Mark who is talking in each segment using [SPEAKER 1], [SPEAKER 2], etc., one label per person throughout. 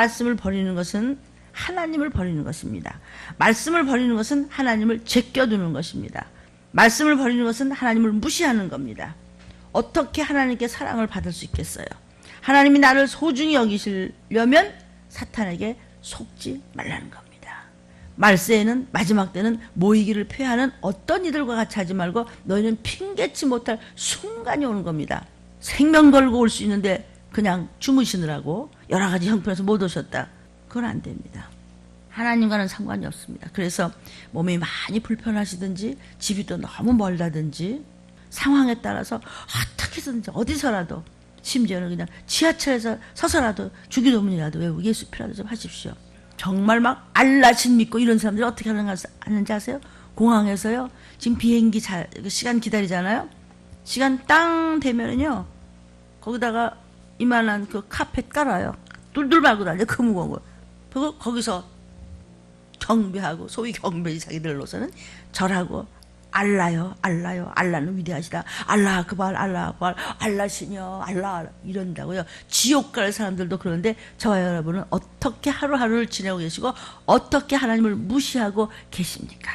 [SPEAKER 1] 말씀을 버리는 것은 하나님을 버리는 것입니다. 말씀을 버리는 것은 하나님을 제껴두는 것입니다. 말씀을 버리는 것은 하나님을 무시하는 겁니다. 어떻게 하나님께 사랑을 받을 수 있겠어요? 하나님이 나를 소중히 여기시려면 사탄에게 속지 말라는 겁니다. 말세에는, 마지막 때는 모이기를 패하는 어떤 이들과 같이 하지 말고 너희는 핑계치 못할 순간이 오는 겁니다. 생명 걸고 올 수 있는데 그냥 주무시느라고 여러 가지 형편에서 못 오셨다. 그건 안 됩니다. 하나님과는 상관이 없습니다. 그래서 몸이 많이 불편하시든지 집이 또 너무 멀다든지 상황에 따라서 어떻게든지 어디서라도, 심지어는 그냥 지하철에서 서서라도 주기도문이라도 외우고 예수피라도 좀 하십시오. 정말 막 알라신 믿고 이런 사람들이 어떻게 하는지 아세요? 공항에서요, 지금 비행기 시간 기다리잖아요. 시간 땅 되면은요, 거기다가 이만한 그 카펫 깔아요. 뚫뚫 말고 다녀, 그 무거운 거. 그리고 거기서 경배하고, 소위 경배 자기들로서는 절하고, 알라요, 알라요, 알라는 위대하시다. 알라 그발, 알라 그발, 알라시녀, 알라 이런다고요. 지옥 갈 사람들도 그러는데 저와 여러분은 어떻게 하루하루를 지내고 계시고 어떻게 하나님을 무시하고 계십니까?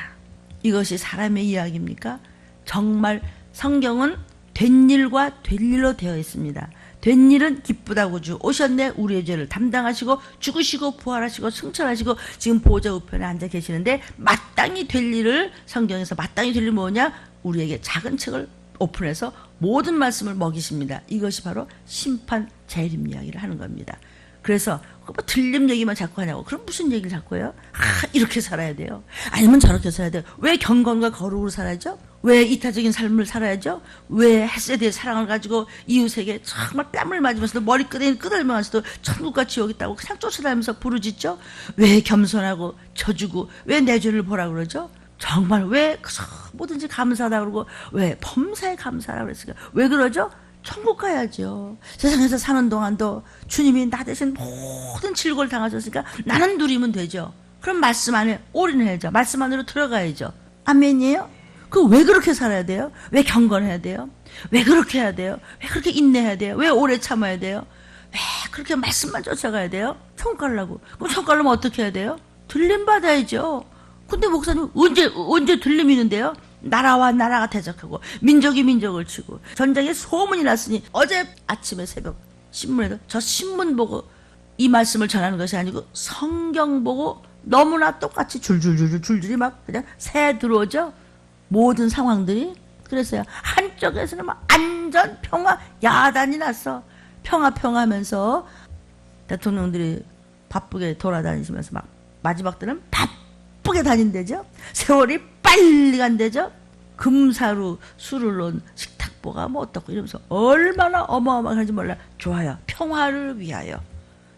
[SPEAKER 1] 이것이 사람의 이야기입니까? 정말 성경은 된 일과 될 일로 되어 있습니다. 된 일은 기쁘다고 주 오셨네, 우리의 죄를 담당하시고 죽으시고 부활하시고 승천하시고 지금 보좌 우편에 앉아 계시는데, 마땅히 될 일을, 성경에서 마땅히 될 일이 뭐냐? 우리에게 작은 책을 오픈해서 모든 말씀을 먹이십니다. 이것이 바로 심판 재림 이야기를 하는 겁니다. 그래서 뭐 들림 얘기만 자꾸 하냐고. 그럼 무슨 얘기를 자꾸 해요? 이렇게 살아야 돼요, 아니면 저렇게 살아야 돼요. 왜 경건과 거룩으로 살아야죠? 왜 이타적인 삶을 살아야죠? 왜 햇세대의 사랑을 가지고 이웃에게 정말 뺨을 맞으면서도 머리끄댕이 끄들면서도 천국과 지옥 있다고 그냥 쫓아다니면서 부르짖죠? 왜 겸손하고 져주고 왜 내 죄를 보라 그러죠? 정말 왜 뭐든지 감사하다 그러고 왜 범사에 감사하라 그랬을까? 왜 그러죠? 천국 가야죠. 세상에서 사는 동안도 주님이 나 대신 모든 질고를 당하셨으니까 나는 누리면 되죠. 그럼 말씀 안에 올인해야죠. 말씀 안으로 들어가야죠. 아멘이에요? 그 왜 그렇게 살아야 돼요? 왜 경건해야 돼요? 왜 그렇게 해야 돼요? 왜 그렇게 인내해야 돼요? 왜 오래 참아야 돼요? 왜 그렇게 말씀만 쫓아가야 돼요? 천국 가려고. 그럼 천국 가려면 어떻게 해야 돼요? 들림 받아야죠. 근데 목사님 언제 들림이 있는데요? 나라와 나라가 대적하고 민족이 민족을 치고 전쟁에 소문이 났으니, 어제 아침에 새벽 신문에도 저 신문 보고 이 말씀을 전하는 것이 아니고 성경 보고 너무나 똑같이 줄줄이 막 그냥 새 들어오죠. 모든 상황들이. 그랬어요. 한쪽에서는 막 안전 평화 야단이 났어. 평화 하면서 대통령들이 바쁘게 돌아다니시면서 막 마지막 때는 바쁘게 다닌대죠. 세월이 빨리 간대죠. 금사루 술을 넣은 식탁보가 뭐 어떻고 이러면서 얼마나 어마어마한지 몰라. 좋아요. 평화를 위하여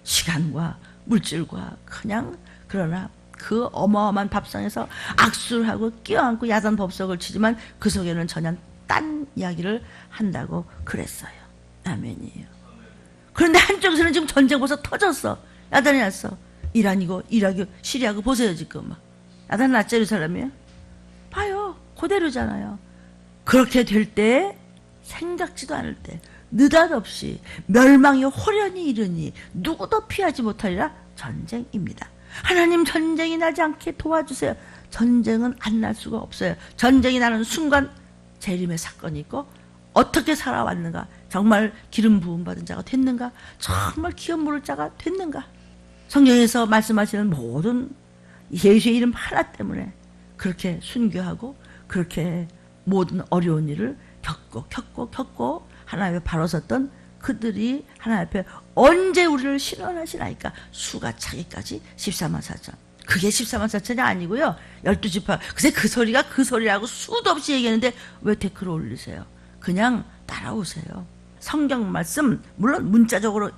[SPEAKER 1] 시간과 물질과 그냥, 그러나 그 어마어마한 밥상에서 악수를 하고 껴안고 야단 법석을 치지만 그 속에는 전혀 딴 이야기를 한다고 그랬어요. 아멘이에요. 그런데 한쪽에서는 지금 전쟁 벌써 터졌어. 야단이 났어. 이란이고 이라크 시리아고 보세요 지금 막. 야단 났죠, 이 사람이에요. 봐요. 그대로잖아요. 그렇게 될 때, 생각지도 않을 때, 느닷없이 멸망이 호련히 이르니 누구도 피하지 못하리라. 전쟁입니다. 하나님, 전쟁이 나지 않게 도와주세요. 전쟁은 안 날 수가 없어요. 전쟁이 나는 순간 재림의 사건이 있고, 어떻게 살아왔는가, 정말 기름 부음 받은 자가 됐는가, 정말 기업 물을 자가 됐는가. 성경에서 말씀하시는 모든 예수의 이름 하나 때문에 그렇게 순교하고 그렇게 모든 어려운 일을 겪고 하나님 앞에 바로 섰던 그들이 하나님 앞에 언제 우리를 신원하시나이까. 수가 차기까지 14만 4천. 그게 14만 4천이 아니고요, 12지파. 글쎄 그 소리가 그 소리라고 수도 없이 얘기하는데 왜 댓글을 올리세요? 그냥 따라오세요. 성경 말씀 물론 문자적으로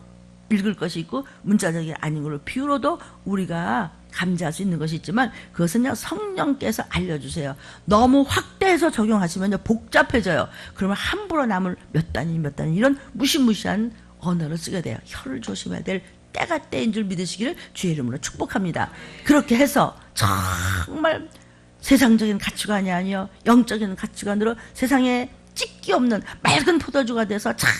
[SPEAKER 1] 읽을 것이 있고 문자적이 아닌 걸로 비유로도 우리가 감지할 수 있는 것이 있지만, 그것은요 성령께서 알려주세요. 너무 확대해서 적용하시면요 복잡해져요. 그러면 함부로 남을 몇 단위 이런 무시무시한 언어를 쓰게 돼요. 혀를 조심해야 될 때가 때인 줄 믿으시기를 주의 이름으로 축복합니다. 그렇게 해서 정말 세상적인 가치관이 아니요 영적인 가치관으로 세상에 찢기 없는 맑은 포도주가 돼서 잘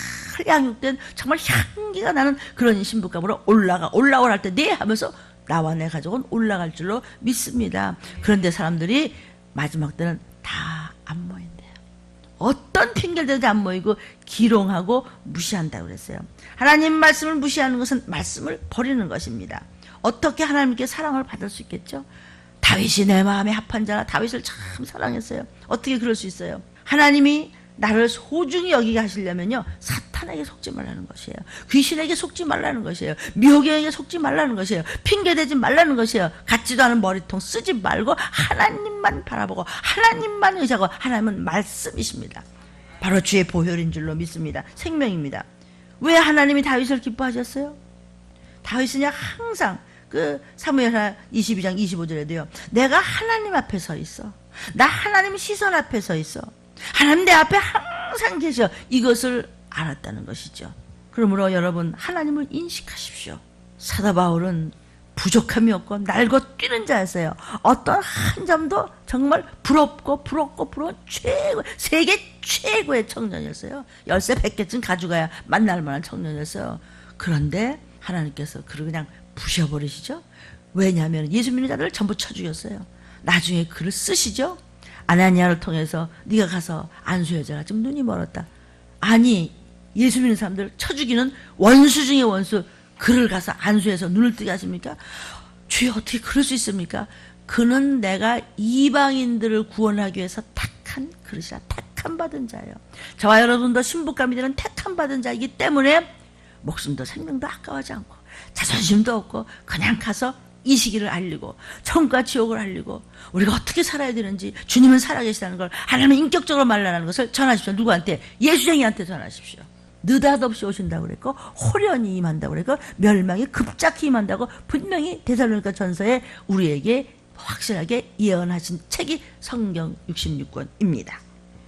[SPEAKER 1] 향육된 정말 향기가 나는 그런 신부감으로 올라오라 할 때 네 하면서 나와 내 가족은 올라갈 줄로 믿습니다. 그런데 사람들이 마지막 때는 다 안 모인대요. 어떤 핑계를 대도 안 모이고 기롱하고 무시한다고 그랬어요. 하나님 말씀을 무시하는 것은 말씀을 버리는 것입니다. 어떻게 하나님께 사랑을 받을 수 있겠죠? 다윗이 내 마음에 합한 자라. 다윗을 참 사랑했어요. 어떻게 그럴 수 있어요? 하나님이 나를 소중히 여기게 하시려면요, 사탄에게 속지 말라는 것이에요. 귀신에게 속지 말라는 것이에요. 미혹에게 속지 말라는 것이에요. 핑계대지 말라는 것이에요. 같지도 않은 머리통 쓰지 말고 하나님만 바라보고 하나님만 의지하고, 하나님은 말씀이십니다. 바로 주의 보혈인 줄로 믿습니다. 생명입니다. 왜 하나님이 다윗을 기뻐하셨어요? 다윗은요, 항상 그 사무엘하 22장 25절에도요, 내가 하나님 앞에 서 있어. 나 하나님 시선 앞에 서 있어. 하나님 내 앞에 항상 계셔. 이것을 알았다는 것이죠. 그러므로 여러분, 하나님을 인식하십시오. 사도 바울은 부족함이 없고 날고 뛰는 자였어요. 어떤 한 점도 정말 부러운 최고, 세계 최고의 청년이었어요. 10세 100개쯤 가져가야 만날 만한 청년이었어요. 그런데 하나님께서 그를 그냥 부셔버리시죠. 왜냐하면 예수 믿는 자들을 전부 쳐 죽였어요. 나중에 그를 쓰시죠. 아나니아를 통해서 네가 가서 안수여자가 지금 눈이 멀었다. 아니, 예수 믿는 사람들 쳐 죽이는 원수 중에 원수, 그를 가서 안수해서 눈을 뜨게 하십니까? 주여, 어떻게 그럴 수 있습니까? 그는 내가 이방인들을 구원하기 위해서 택한 그릇이라. 택한 받은 자예요. 저와 여러분도 신부감이 되는 택한 받은 자이기 때문에 목숨도 생명도 아까워하지 않고 자존심도 없고 그냥 가서 이 시기를 알리고 천국과 지옥을 알리고 우리가 어떻게 살아야 되는지, 주님은 살아계시다는 걸, 하나님은 인격적으로 말하는 것을 전하십시오. 누구한테? 예수쟁이한테 전하십시오. 느닷없이 오신다고 그랬고 호련히 임한다고 그랬고 멸망이 급작히 임한다고 분명히 데살로니가 전서에 우리에게 확실하게 예언하신 책이 성경 66권입니다.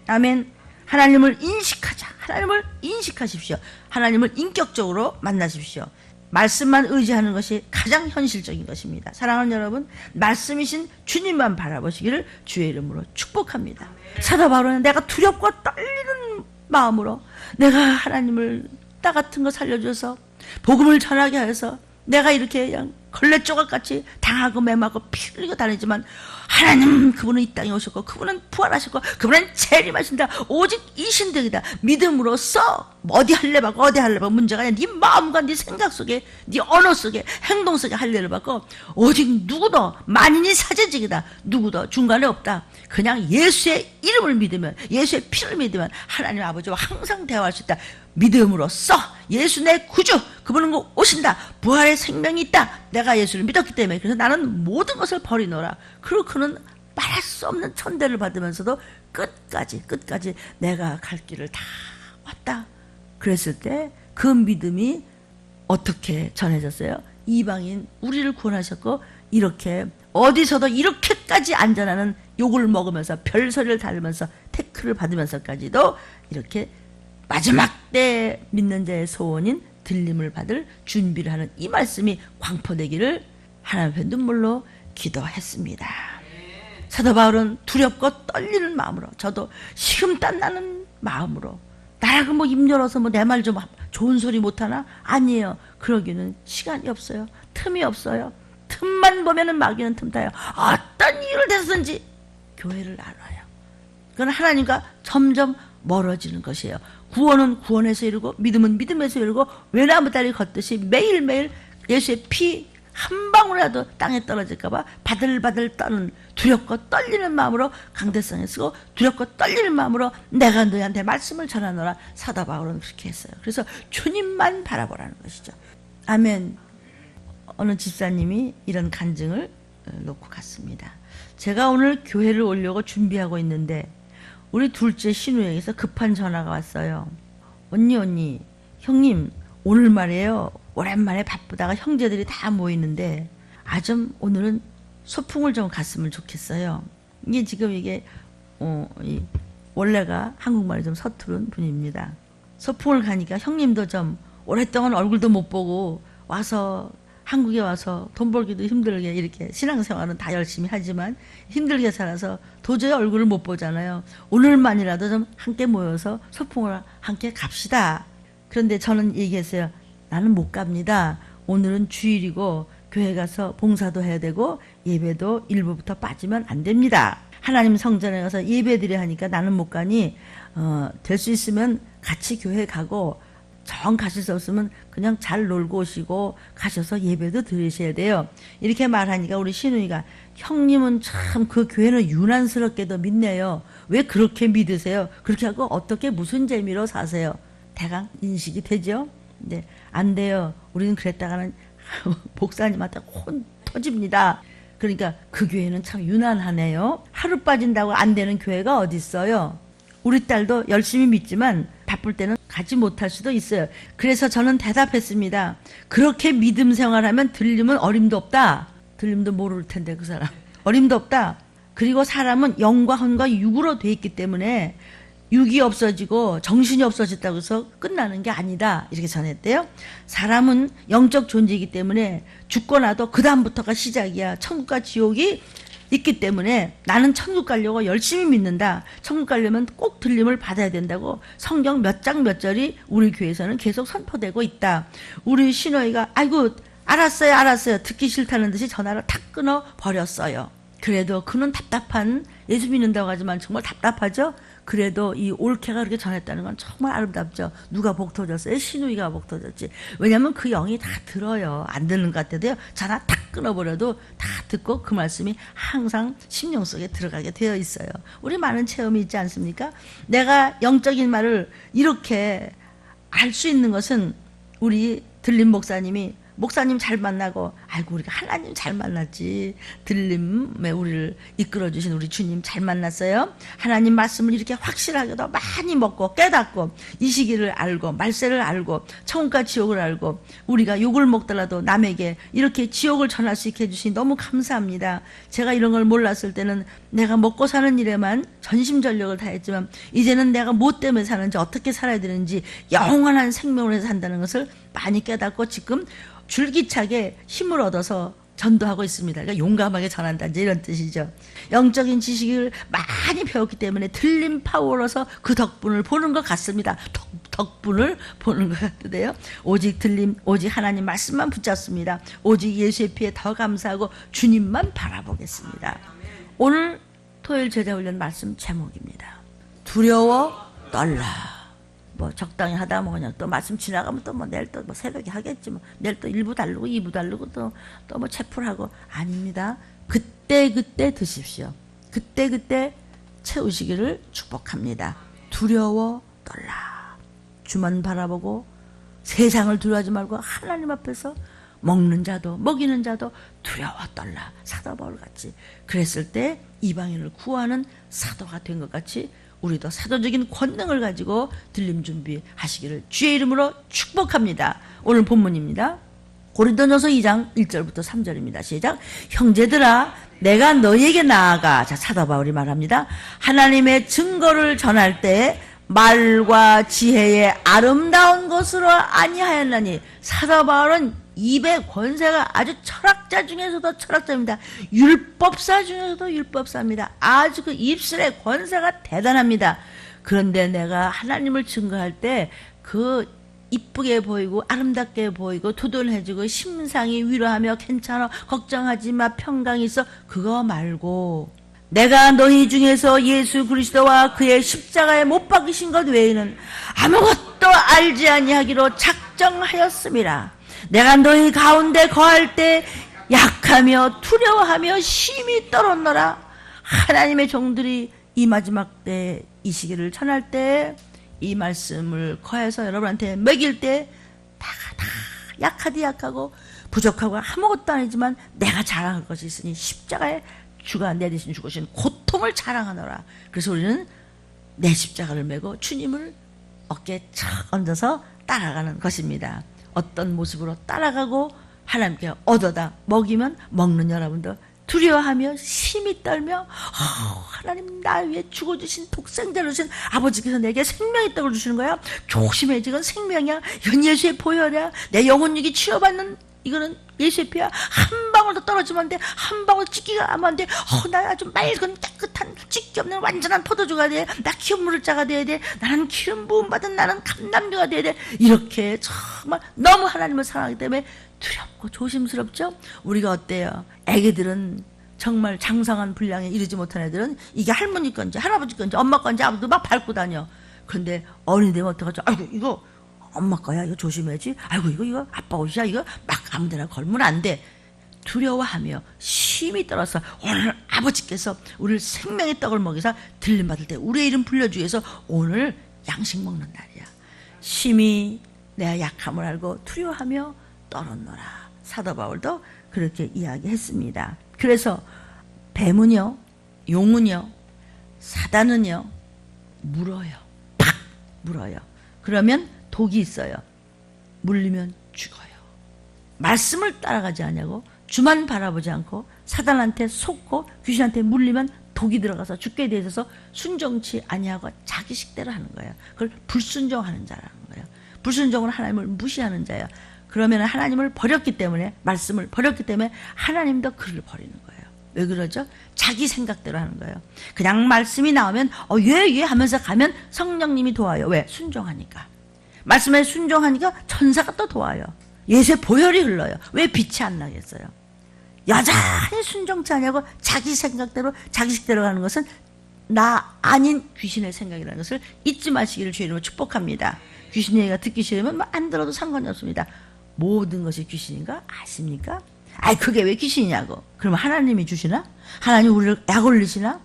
[SPEAKER 1] 아멘. 하나님을 인식하자. 하나님을 인식하십시오. 하나님을 인격적으로 만나십시오. 말씀만 의지하는 것이 가장 현실적인 것입니다. 사랑하는 여러분, 말씀이신 주님만 바라보시기를 주의 이름으로 축복합니다. 사도 바울은 내가 두렵고 떨리는 마음으로 내가 하나님을 나 같은 거 살려줘서 복음을 전하게 해서 내가 이렇게 그냥 걸레 조각같이 당하고 매맞고 피 흘리고 다니지만 하나님, 그분은 이 땅에 오셨고 그분은 부활하셨고 그분은 재림하신다. 오직 이 신득이다. 믿음으로써 어디 할래 받고 어디 할래 받고 문제가 아니라 네 마음과 네 생각 속에, 네 언어 속에, 행동 속에 할례를 받고 오직 누구도 만인이 사제직이다. 누구도 중간에 없다. 그냥 예수의 이름을 믿으면, 예수의 피를 믿으면 하나님 아버지와 항상 대화할 수 있다. 믿음으로써 예수 내 구주, 그분은 오신다. 부활의 생명이 있다. 내가 예수를 믿었기 때문에. 그래서 나는 모든 것을 버리노라. 그리고 그는 말할 수 없는 천대를 받으면서도 끝까지 내가 갈 길을 다 왔다. 그랬을 때 그 믿음이 어떻게 전해졌어요? 이방인 우리를 구원하셨고 이렇게 어디서도 이렇게까지 안전하는 욕을 먹으면서 별소리를 달면서 태클을 받으면서까지도 이렇게 마지막 때 믿는 자의 소원인 들림을 받을 준비를 하는 이 말씀이 광포되기를 하나님 앞에 눈물로 기도했습니다. 사도 바울은 두렵고 떨리는 마음으로, 저도 식은땀 나는 마음으로, 나라고 뭐 입 열어서 뭐 내 말 좀 좋은 소리 못하나? 아니에요. 그러기는 시간이 없어요. 틈이 없어요. 틈만 보면은 마귀는 틈타요. 어떤 이유를 대서든지 교회를 나눠요. 그건 하나님과 점점 멀어지는 것이에요. 구원은 구원에서 이루고 믿음은 믿음에서 이루고 외나무 다리 걷듯이 매일매일 예수의 피 한 방울이라도 땅에 떨어질까봐 바들바들 떠는 두렵고 떨리는 마음으로 강대상에 쓰고 두렵고 떨리는 마음으로 내가 너희한테 말씀을 전하노라. 사도 바울은 그렇게 했어요. 그래서 주님만 바라보라는 것이죠. 아멘. 어느 집사님이 이런 간증을 놓고 갔습니다. 제가 오늘 교회를 오려고 준비하고 있는데 우리 둘째 신우에게서 급한 전화가 왔어요. 언니, 형님, 오늘 말이에요. 오랜만에 바쁘다가 형제들이 다 모이는데 좀 오늘은 소풍을 좀 갔으면 좋겠어요. 이게 지금 원래가 한국말이 좀 서투른 분입니다. 소풍을 가니까 형님도 좀 오랫동안 얼굴도 못 보고 와서 한국에 와서 돈 벌기도 힘들게 이렇게 신앙생활은 다 열심히 하지만 힘들게 살아서 도저히 얼굴을 못 보잖아요. 오늘만이라도 좀 함께 모여서 소풍을 함께 갑시다. 그런데 저는 얘기했어요. 나는 못 갑니다. 오늘은 주일이고 교회 가서 봉사도 해야 되고 예배도 일부부터 빠지면 안 됩니다. 하나님 성전에 가서 예배드려 하니까 나는 못 가니 될 수 있으면 같이 교회 가고 정 가실 수 없으면 그냥 잘 놀고 오시고 가셔서 예배도 드리셔야 돼요. 이렇게 말하니까 우리 시누이가 형님은 참 그 교회는 유난스럽게도 믿네요. 왜 그렇게 믿으세요? 그렇게 하고 어떻게 무슨 재미로 사세요? 대강 인식이 되죠? 네, 안 돼요. 우리는 그랬다가는 목사님한테 혼 터집니다. 그러니까 그 교회는 참 유난하네요. 하루 빠진다고 안 되는 교회가 어디 있어요? 우리 딸도 열심히 믿지만 바쁠 때는 가지 못할 수도 있어요. 그래서 저는 대답했습니다. 그렇게 믿음 생활하면 들림은 어림도 없다. 들림도 모를 텐데 그 사람. 어림도 없다. 그리고 사람은 영과 혼과 육으로 돼 있기 때문에 육이 없어지고 정신이 없어졌다고 해서 끝나는 게 아니다. 이렇게 전했대요. 사람은 영적 존재이기 때문에 죽고 나도 그 다음부터가 시작이야. 천국과 지옥이 있기 때문에 나는 천국 가려고 열심히 믿는다. 천국 가려면 꼭 들림을 받아야 된다고 성경 몇 장 몇 절이 우리 교회에서는 계속 선포되고 있다. 우리 신호이가 아이고 알았어요 듣기 싫다는 듯이 전화를 탁 끊어 버렸어요. 그래도 그는 답답한, 예수 믿는다고 하지만 정말 답답하죠. 그래도 이 올케가 그렇게 전했다는 건 정말 아름답죠. 누가 복 터졌어요? 시누이가 복 터졌지. 왜냐하면 그 영이 다 들어요. 안 듣는 것 같아도요. 전화 탁 끊어버려도 다 듣고 그 말씀이 항상 심령 속에 들어가게 되어 있어요. 우리 많은 체험이 있지 않습니까? 내가 영적인 말을 이렇게 알 수 있는 것은 우리 들림 목사님 잘 만나고 아이고 우리가 하나님 잘 만났지. 들림에 우리를 이끌어주신 우리 주님 잘 만났어요. 하나님 말씀을 이렇게 확실하게도 많이 먹고 깨닫고 이 시기를 알고 말세를 알고 천국과 지옥을 알고 우리가 욕을 먹더라도 남에게 이렇게 지옥을 전할 수 있게 해주시니 너무 감사합니다. 제가 이런 걸 몰랐을 때는 내가 먹고 사는 일에만 전심전력을 다했지만 이제는 내가 뭐 때문에 사는지 어떻게 살아야 되는지 영원한 생명을 해서 산다는 것을 많이 깨닫고 지금 줄기차게 힘을 얻어서 전도하고 있습니다. 그러니까 용감하게 전한다 이런 뜻이죠. 영적인 지식을 많이 배웠기 때문에 들림 파워로서 그 덕분을 보는 것 같습니다. 덕분을 보는 것 같은데요. 오직 들림, 오직 하나님 말씀만 붙잡습니다. 오직 예수의 피에 더 감사하고 주님만 바라보겠습니다. 오늘 토요일 제자훈련 말씀 제목입니다. 두려워 떨라. 뭐 적당히 하다 뭐 그냥 또 말씀 지나가면 또 뭐 내일 또 뭐 새벽에 하겠지 뭐 내일 또 1부 다르고 2부 다르고 또 뭐 채플하고 아닙니다. 그때 드십시오. 그때 채우시기를 축복합니다. 두려워 떨라. 주만 바라보고 세상을 두려워하지 말고 하나님 앞에서 먹는 자도 먹이는 자도 두려워 떨라. 사도 바울같이 그랬을 때 이방인을 구하는 사도가 된 것 같이 우리도 사도적인 권능을 가지고 들림 준비하시기를 주의 이름으로 축복합니다. 오늘 본문입니다. 고린도전서 2장 1절부터 3절입니다. 시작. 형제들아 내가 너희에게 나아가, 자 사도 바울이 말합니다. 하나님의 증거를 전할 때 말과 지혜의 아름다운 것으로 아니하였나니. 사도 바울은 입의 권세가 아주 철학자 중에서도 철학자입니다. 율법사 중에서도 율법사입니다. 아주 그 입술의 권세가 대단합니다. 그런데 내가 하나님을 증거할 때 그 이쁘게 보이고 아름답게 보이고 도돈해지고 심상이 위로하며 괜찮아 걱정하지 마 평강이 있어 그거 말고 내가 너희 중에서 예수 그리스도와 그의 십자가에 못 박으신 것 외에는 아무것도 알지 아니하기로 작정하였습니다. 내가 너희 가운데 거할 때 약하며 두려워하며 심히 떨었노라. 하나님의 종들이 이 마지막 때 이 시기를 전할 때 이 말씀을 거해서 여러분한테 먹일 때 다 약하디 약하고 부족하고 아무것도 아니지만 내가 자랑할 것이 있으니 십자가에 주가 내 대신 죽으신 고통을 자랑하노라. 그래서 우리는 내 십자가를 메고 주님을 어깨에 착 얹어서 따라가는 것입니다. 어떤 모습으로 따라가고 하나님께 얻어다 먹이면 먹는 여러분도 두려워하며 심히 떨며 하나님 나 위해 죽어주신 독생자를 주신 아버지께서 내게 생명의 떡을 주시는 거야. 조심해 지금 생명이야. 이건 예수의 보혈이야. 내 영혼육이 치유받는 이거는 예수의 피야. 한 방울도 떨어지면 안 돼. 한 방울 찢기가 하면 안 돼. 나 아주 맑은 깨끗한 찢기 게 없는 완전한 포도주가 돼. 나 기업 물을 자가 돼야 돼. 나는 기름 부음 받은 나는 감남주가 돼야 돼. 이렇게 정말 너무 하나님을 사랑하기 때문에 두렵고 조심스럽죠. 우리가 어때요? 애기들은 정말 장성한 분량에 이르지 못한 애들은 이게 할머니 건지 할아버지 건지 엄마 건지 아무도 막 밟고 다녀. 그런데 어른이 되면 어떡하죠? 아이고 이거 엄마 거야, 이거 조심해야지. 아이고 이거 아빠 옷이야, 이거 막 아무데나 걸면 안 돼. 두려워하며 심히 떨어서 오늘 아버지께서 우리를 생명의 떡을 먹이사 들림 받을 때 우리의 이름 불려주기 위해서 오늘 양식 먹는 날이야. 심히 내가 약함을 알고 두려워하며 떨었노라. 사도 바울도 그렇게 이야기했습니다. 그래서 뱀은요, 용은요, 사단은요 물어요. 팍 물어요. 그러면 독이 있어요. 물리면 죽어요. 말씀을 따라가지 않냐고, 주만 바라보지 않고 사단한테 속고 귀신한테 물리면 독이 들어가서 죽게 돼 있어서 순종치 아니하고 자기 식대로 하는 거예요. 그걸 불순종하는 자라는 거예요. 불순종은 하나님을 무시하는 자예요. 그러면 하나님을 버렸기 때문에, 말씀을 버렸기 때문에 하나님도 그를 버리는 거예요. 왜 그러죠? 자기 생각대로 하는 거예요. 그냥 말씀이 나오면 예 하면서 가면 성령님이 도와요. 왜? 순종하니까. 말씀에 순종하니까 천사가 또 도와요. 예수의 보혈이 흘러요. 왜 빛이 안 나겠어요? 여전히 순종치 않냐고 자기 생각대로 자기 식대로 가는 것은 나 아닌 귀신의 생각이라는 것을 잊지 마시기를 주의 이름으로 축복합니다. 귀신 얘기가 듣기 싫으면 안 들어도 상관이 없습니다. 모든 것이 귀신인가 아십니까? 그게 왜 귀신이냐고. 그러면 하나님이 주시나? 하나님 우리를 약 올리시나?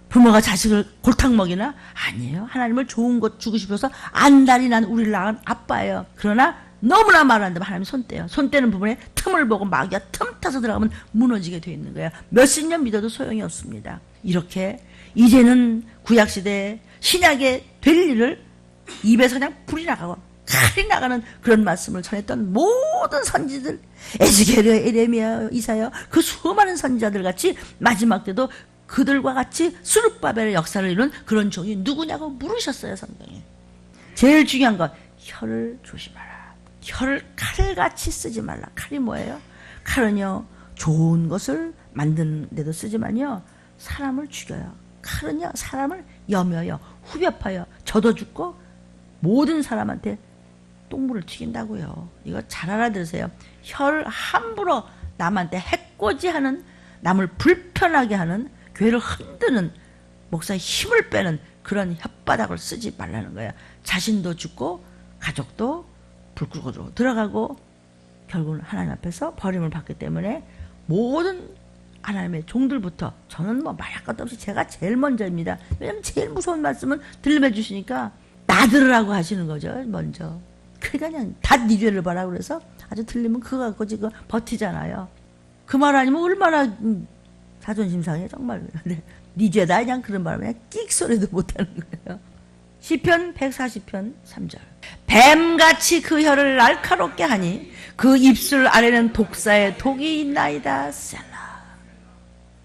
[SPEAKER 1] 부모가 자식을 골탕 먹이나? 아니에요. 하나님을 좋은 것 주고 싶어서 안달이 난 우리를 낳은 아빠예요. 그러나 너무나 말하는데 하나님 손 떼요. 손 떼는 부분에 틈을 보고 마귀가 틈 타서 들어가면 무너지게 되어 있는 거예요. 몇십 년 믿어도 소용이 없습니다. 이렇게 이제는 구약시대에 신약에 될 일을 입에서 그냥 불이 나가고 칼이 나가는 그런 말씀을 전했던 모든 선지들, 에스겔, 에레미야, 이사야, 그 수많은 선지자들 같이 마지막 때도 그들과 같이 스룹바벨의 역사를 이룬 그런 종이 누구냐고 물으셨어요, 성경에. 제일 중요한 건 혀를 조심하라. 혀를 칼같이 쓰지 말라. 칼이 뭐예요? 칼은요, 좋은 것을 만드는 데도 쓰지만요, 사람을 죽여요. 칼은요, 사람을 여며요. 후벼 파요. 저도 죽고 모든 사람한테 똥물을 튀긴다고요. 이거 잘 알아들으세요. 혀를 함부로 남한테 해코지하는, 남을 불편하게 하는, 교회를 흔드는, 목사의 힘을 빼는 그런 혓바닥을 쓰지 말라는 거예요. 자신도 죽고 가족도 불 끄고 들어가고 결국은 하나님 앞에서 버림을 받기 때문에 모든 하나님의 종들부터, 저는 뭐 말할 것도 없이 제가 제일 먼저입니다. 왜냐면 제일 무서운 말씀은 들림해 주시니까 나 들으라고 하시는 거죠, 먼저. 그러니까 그냥 다 네 죄를 봐라 그래서 아주 들리면 그거 갖고 지금 버티잖아요. 그 말 아니면 얼마나 자존심 상해 정말. 네 죄다 그냥 그런 바람에 끽 소리도 못하는 거예요. 시편 140편 3절. 뱀같이 그 혀를 날카롭게 하니 그 입술 아래는 독사의 독이 있나이다. 셀라.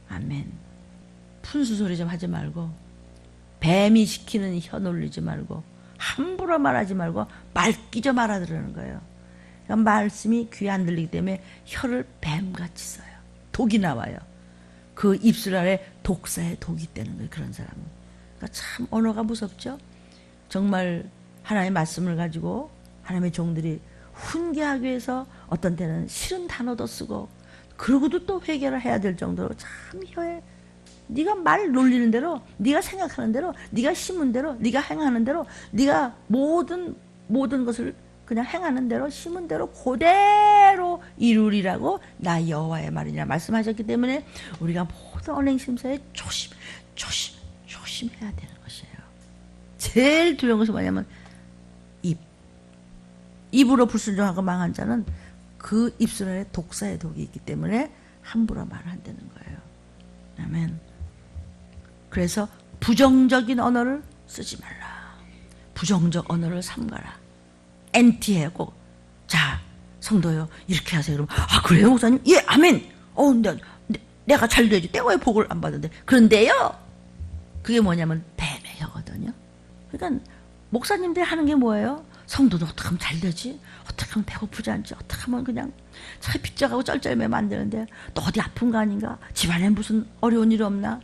[SPEAKER 1] 아멘. 푼수 소리 좀 하지 말고, 뱀이 시키는 혀 놀리지 말고, 함부로 말하지 말고 말 끼져 말아들으는 거예요. 그러니까 말씀이 귀에 안 들리기 때문에 혀를 뱀같이 써요. 독이 나와요. 그 입술 아래 독사의 독이 있다는 거예요, 그런 사람은. 그러니까 참 언어가 무섭죠. 정말 하나님의 말씀을 가지고 하나님의 종들이 훈계하기 위해서 어떤 때는 싫은 단어도 쓰고, 그러고도 또 회개를 해야 될 정도로 참 혀에, 네가 말 놀리는 대로, 네가 생각하는 대로, 네가 심은 대로, 네가 행하는 대로, 네가 모든 것을 그냥 행하는 대로, 심은 대로 그대로 이루리라고 나 여호와의 말이냐 말씀하셨기 때문에 우리가 모든 언행심사에 조심해야 되는 것이에요. 제일 두려운 것이 뭐냐면 입으로 불순종하고 망한 자는 그 입술 안에 독사의 독이 있기 때문에 함부로 말을 안 되는 거예요. 아멘. 그래서 부정적인 언어를 쓰지 말라. 부정적 언어를 삼가라. 엔티해 꼭. 자, 성도요, 이렇게 하세요. 그러면 그래요 목사님? 예, 아멘. 내가 잘 되지. 내가 왜 복을 안 받는데? 그런데요, 그게 뭐냐면 뱀의 혀거든요. 그러니까 목사님들이 하는 게 뭐예요? 성도도 어떻게 하면 잘 되지? 어떻게 하면 배고프지 않지? 어떻게 하면 그냥 차에 빗져가고 쩔쩔매면 안 되는데, 또 어디 아픈 거 아닌가? 집안에 무슨 어려운 일 없나?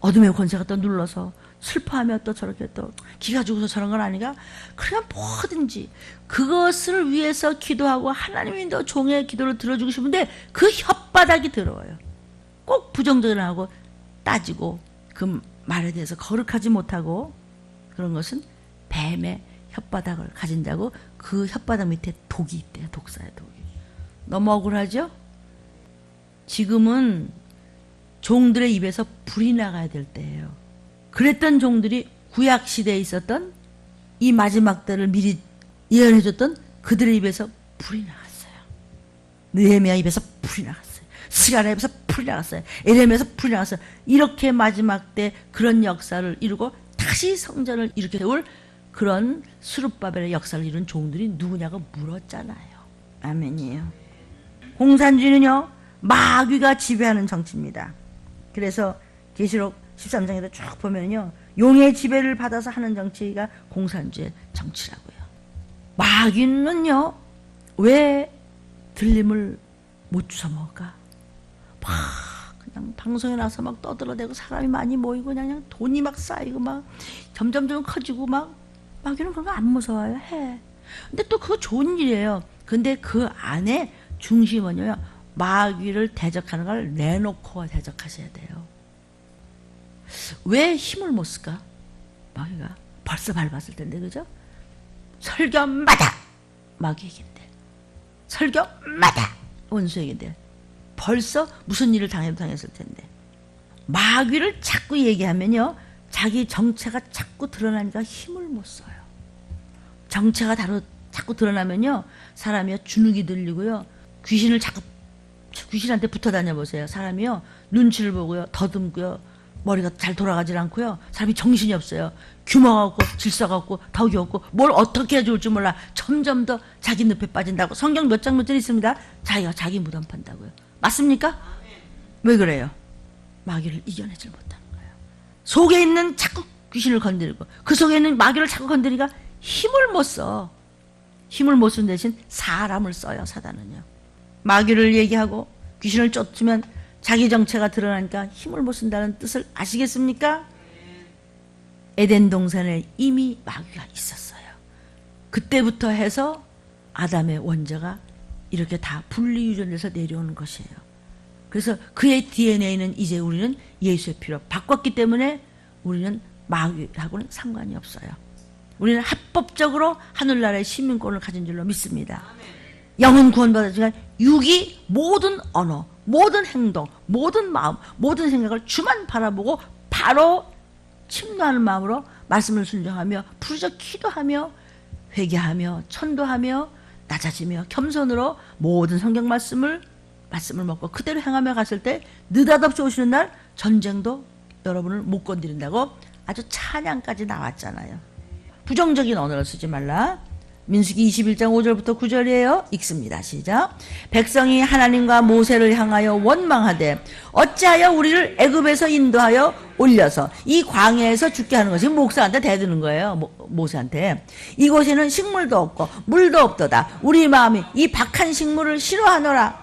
[SPEAKER 1] 어둠의 권세가 또 눌러서 슬퍼하며 또 저렇게 또 기가 죽어서 저런 건 아니가? 그러면 뭐든지 그것을 위해서 기도하고 하나님이 너 종의 기도를 들어주고 싶은데 그 혓바닥이 더러워요. 꼭 부정적으로 따지고 그 말에 대해서 거룩하지 못하고 그런 것은 뱀의 혓바닥을 가진 자고 그 혓바닥 밑에 독이 있대요. 독사의 독이. 너무 억울하죠? 지금은 종들의 입에서 불이 나가야 될 때예요. 그랬던 종들이 구약시대에 있었던 이 마지막 때를 미리 예언해줬던 그들의 입에서 불이 나갔어요. 느헤미야 입에서 불이 나갔어요. 스가랴 입에서 불이 나갔어요. 에레미야에서 불이 나갔어요. 이렇게 마지막 때 그런 역사를 이루고 다시 성전을 이렇게 세울 그런 스룹바벨의 역사를 이룬 종들이 누구냐고 물었잖아요. 아멘이에요. 공산주의는요 마귀가 지배하는 정치입니다. 그래서 계시록 13장에도 쭉 보면요 용의 지배를 받아서 하는 정치가 공산주의 정치라고요. 마귀는요 왜 들림을 못 주워 먹을까? 막 그냥 방송에 나서 막 떠들어대고 사람이 많이 모이고 그냥 돈이 막 쌓이고 막 점점점 커지고 막 마귀는 그런 거 안 무서워요. 해. 근데 또 그거 좋은 일이에요. 근데 그 안에 중심은요 마귀를 대적하는 걸 내놓고 대적하셔야 돼요. 왜 힘을 못 쓸까? 마귀가 벌써 밟았을 텐데 그죠? 설교마다 마귀 얘긴데 설교마다 원수 얘긴데 벌써 무슨 일을 당했을 텐데 마귀를 자꾸 얘기하면요 자기 정체가 자꾸 드러나니까 힘을 못 써요. 정체가 자꾸 드러나면요 사람이요 주눅이 들리고요 귀신을 자꾸 귀신한테 붙어 다녀보세요. 사람이요 눈치를 보고요 더듬고요 머리가 잘 돌아가질 않고요 사람이 정신이 없어요. 규모가 없고 질서가 없고 덕이 없고 뭘 어떻게 해야 좋을지 몰라. 점점 더 자기 늪에 빠진다고 성경 몇 장 몇 절 있습니다. 자기가 자기 무덤 판다고요. 맞습니까? 왜 그래요? 마귀를 이겨내질 못하는 거예요. 속에 있는 자꾸 귀신을 건드리고 그 속에 있는 마귀를 자꾸 건드리니까 힘을 못 써. 힘을 못 쓴 대신 사람을 써요. 사단은요. 마귀를 얘기하고 귀신을 쫓으면 자기 정체가 드러나니까 힘을 못 쓴다는 뜻을 아시겠습니까? 에덴 동산에 이미 마귀가 있었어요. 그때부터 해서 아담의 원죄가 이렇게 다 분리유전돼서 내려오는 것이에요. 그래서 그의 DNA는 이제 우리는 예수의 피로 바꿨기 때문에 우리는 마귀하고는 상관이 없어요. 우리는 합법적으로 하늘나라의 시민권을 가진 줄로 믿습니다. 영은 구원받았지만 육이 모든 언어, 모든 행동, 모든 마음, 모든 생각을 주만 바라보고 바로 침노하는 마음으로 말씀을 순종하며 부르짖어 기도하며 회개하며 천도하며 낮아지며 겸손으로 모든 성경 말씀을 먹고 그대로 행하며 갔을 때 느닷없이 오시는 날 전쟁도 여러분을 못 건드린다고 아주 찬양까지 나왔잖아요. 부정적인 언어를 쓰지 말라. 민수기 21장 5절부터 9절이에요. 읽습니다. 시작. 백성이 하나님과 모세를 향하여 원망하되 어찌하여 우리를 애굽에서 인도하여 올려서 이 광야에서 죽게 하는 것이 목사한테 대드는 거예요. 모세한테. 이곳에는 식물도 없고 물도 없도다. 우리 마음이 이 박한 식물을 싫어하노라.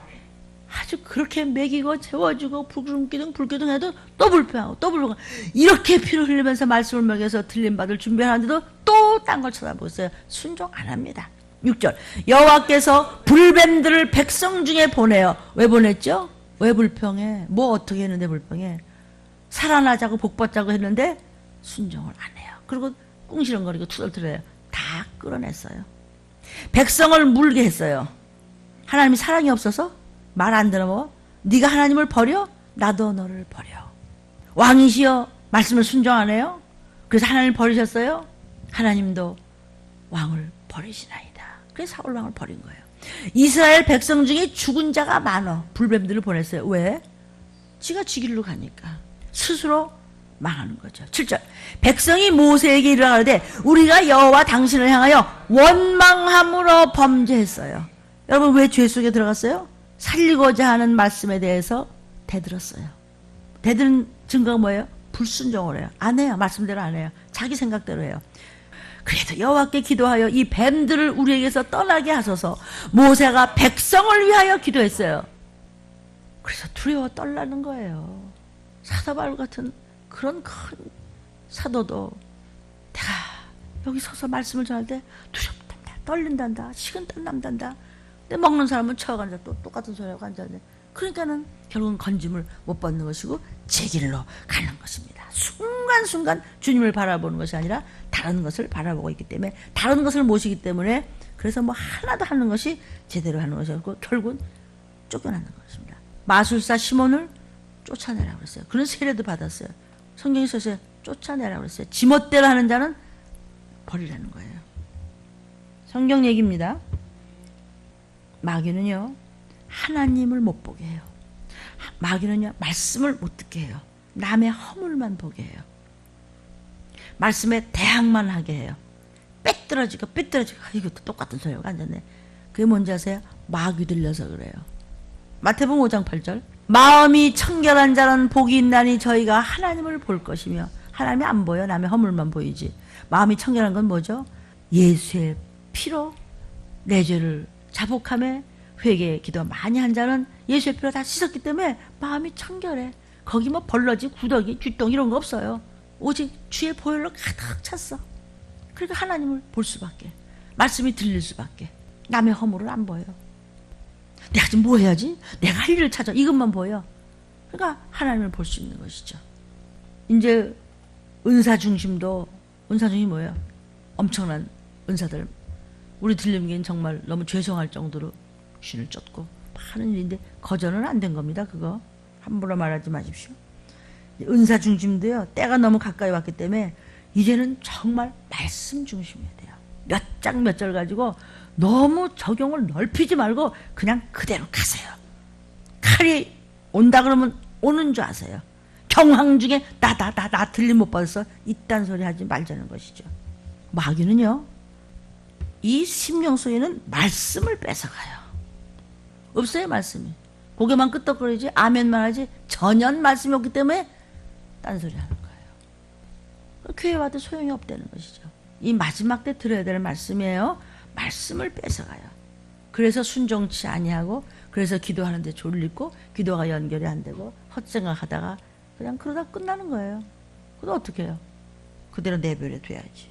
[SPEAKER 1] 아주 그렇게 먹이고 재워주고 불기둥 해도 또 불평하고 또 불평하고 이렇게 피를 흘리면서 말씀을 먹여서 들림받을 준비하는데도 또 딴 걸 쳐다보고 있어요. 순종 안 합니다. 6절 여호와께서 불뱀들을 백성 중에 보내요. 왜 보냈죠? 왜 불평해? 뭐 어떻게 했는데 불평해? 살아나자고 복받자고 했는데 순종을 안 해요. 그리고 꿍시렁거리고 투덜투덜해요. 다 끌어냈어요. 백성을 물게 했어요. 하나님이 사랑이 없어서? 말 안 들어 뭐? 네가 하나님을 버려? 나도 너를 버려. 왕이시여 말씀을 순종 안 해요? 그래서 하나님을 버리셨어요? 하나님도 왕을 버리시나이다. 그래서 사울 왕을 버린 거예요. 이스라엘 백성 중에 죽은 자가 많어. 불뱀들을 보냈어요. 왜? 지가 지길로 가니까. 스스로 망하는 거죠. 7절 백성이 모세에게 이르되 우리가 여호와 당신을 향하여 원망함으로 범죄했어요. 여러분 왜 죄 속에 들어갔어요? 살리고자 하는 말씀에 대해서 대들었어요. 대드는 증거가 뭐예요? 불순종을 해요. 안 해요. 말씀대로 안 해요. 자기 생각대로 해요. 그래도 여호와께 기도하여 이 뱀들을 우리에게서 떠나게 하소서. 모세가 백성을 위하여 기도했어요. 그래서 두려워 떨라는 거예요. 사자발 같은 그런 큰 사도도 내가 여기 서서 말씀을 전할 때 두렵단다, 떨린단다, 식은땀 난단다. 근데 먹는 사람은 쳐가 앉아 또 똑같은 소리하고 앉았네. 그러니까는 결국은 건짐을 못 받는 것이고 제 길로 가는 것입니다. 순간순간 주님을 바라보는 것이 아니라 다른 것을 바라보고 있기 때문에, 다른 것을 모시기 때문에, 그래서 뭐 하나도 하는 것이 제대로 하는 것이 없고 결국은 쫓겨나는 것입니다. 마술사 시몬을 쫓아내라고 그랬어요. 그런 세례도 받았어요. 성경에 써서 쫓아내라고 그랬어요. 지멋대로 하는 자는 버리라는 거예요. 성경 얘기입니다. 마귀는요, 하나님을 못 보게 해요. 마귀는요, 말씀을 못 듣게 해요. 남의 허물만 보게 해요. 말씀에 대항만 하게 해요. 삐뚤어지고 이것도 똑같은 소리가 앉았네. 그게 뭔지 아세요? 마귀 들려서 그래요. 마태복음 5장 8절, 마음이 청결한 자는 복이 있나니 저희가 하나님을 볼 것이며. 하나님이 안 보여. 남의 허물만 보이지. 마음이 청결한 건 뭐죠? 예수의 피로 내 죄를 자복함에 회개 기도 많이 한 자는 예수의 피로 다 씻었기 때문에 마음이 청결해. 거기 뭐 벌러지, 구더기, 쥐똥 이런 거 없어요. 오직 주의 보혈로 가득 찼어. 그러니까 하나님을 볼 수밖에, 말씀이 들릴 수밖에. 남의 허물을 안 보여. 내가 지금 뭐 해야지? 내가 할 일을 찾아. 이것만 보여. 그러니까 하나님을 볼 수 있는 것이죠. 이제 은사 중심이 뭐예요? 엄청난 은사들. 우리 들림기는 정말 너무 죄송할 정도로 귀신을 쫓고 하는 일인데 거저는 안 된 겁니다. 그거 함부로 말하지 마십시오. 은사 중심도요, 때가 너무 가까이 왔기 때문에 이제는 정말 말씀 중심이어야 돼요. 몇 장 몇 절 가지고 너무 적용을 넓히지 말고 그냥 그대로 가세요. 칼이 온다 그러면 오는 줄 아세요. 경황 중에 나 들림 못 받아서 이딴 소리 하지 말자는 것이죠. 마귀는요, 이 심령 속에는 말씀을 뺏어가요. 없어요, 말씀이. 고개만 끄덕거리지, 아멘만 하지, 전혀 말씀이 없기 때문에 딴소리 하는 거예요. 교회 와도 소용이 없다는 것이죠. 이 마지막 때 들어야 될 말씀이에요. 말씀을 뺏어가요. 그래서 순종치 아니하고, 그래서 기도하는데 졸리고, 기도가 연결이 안 되고, 헛생각하다가 그냥 그러다 끝나는 거예요. 그럼 어떻게 해요? 그대로 내버려 둬야지.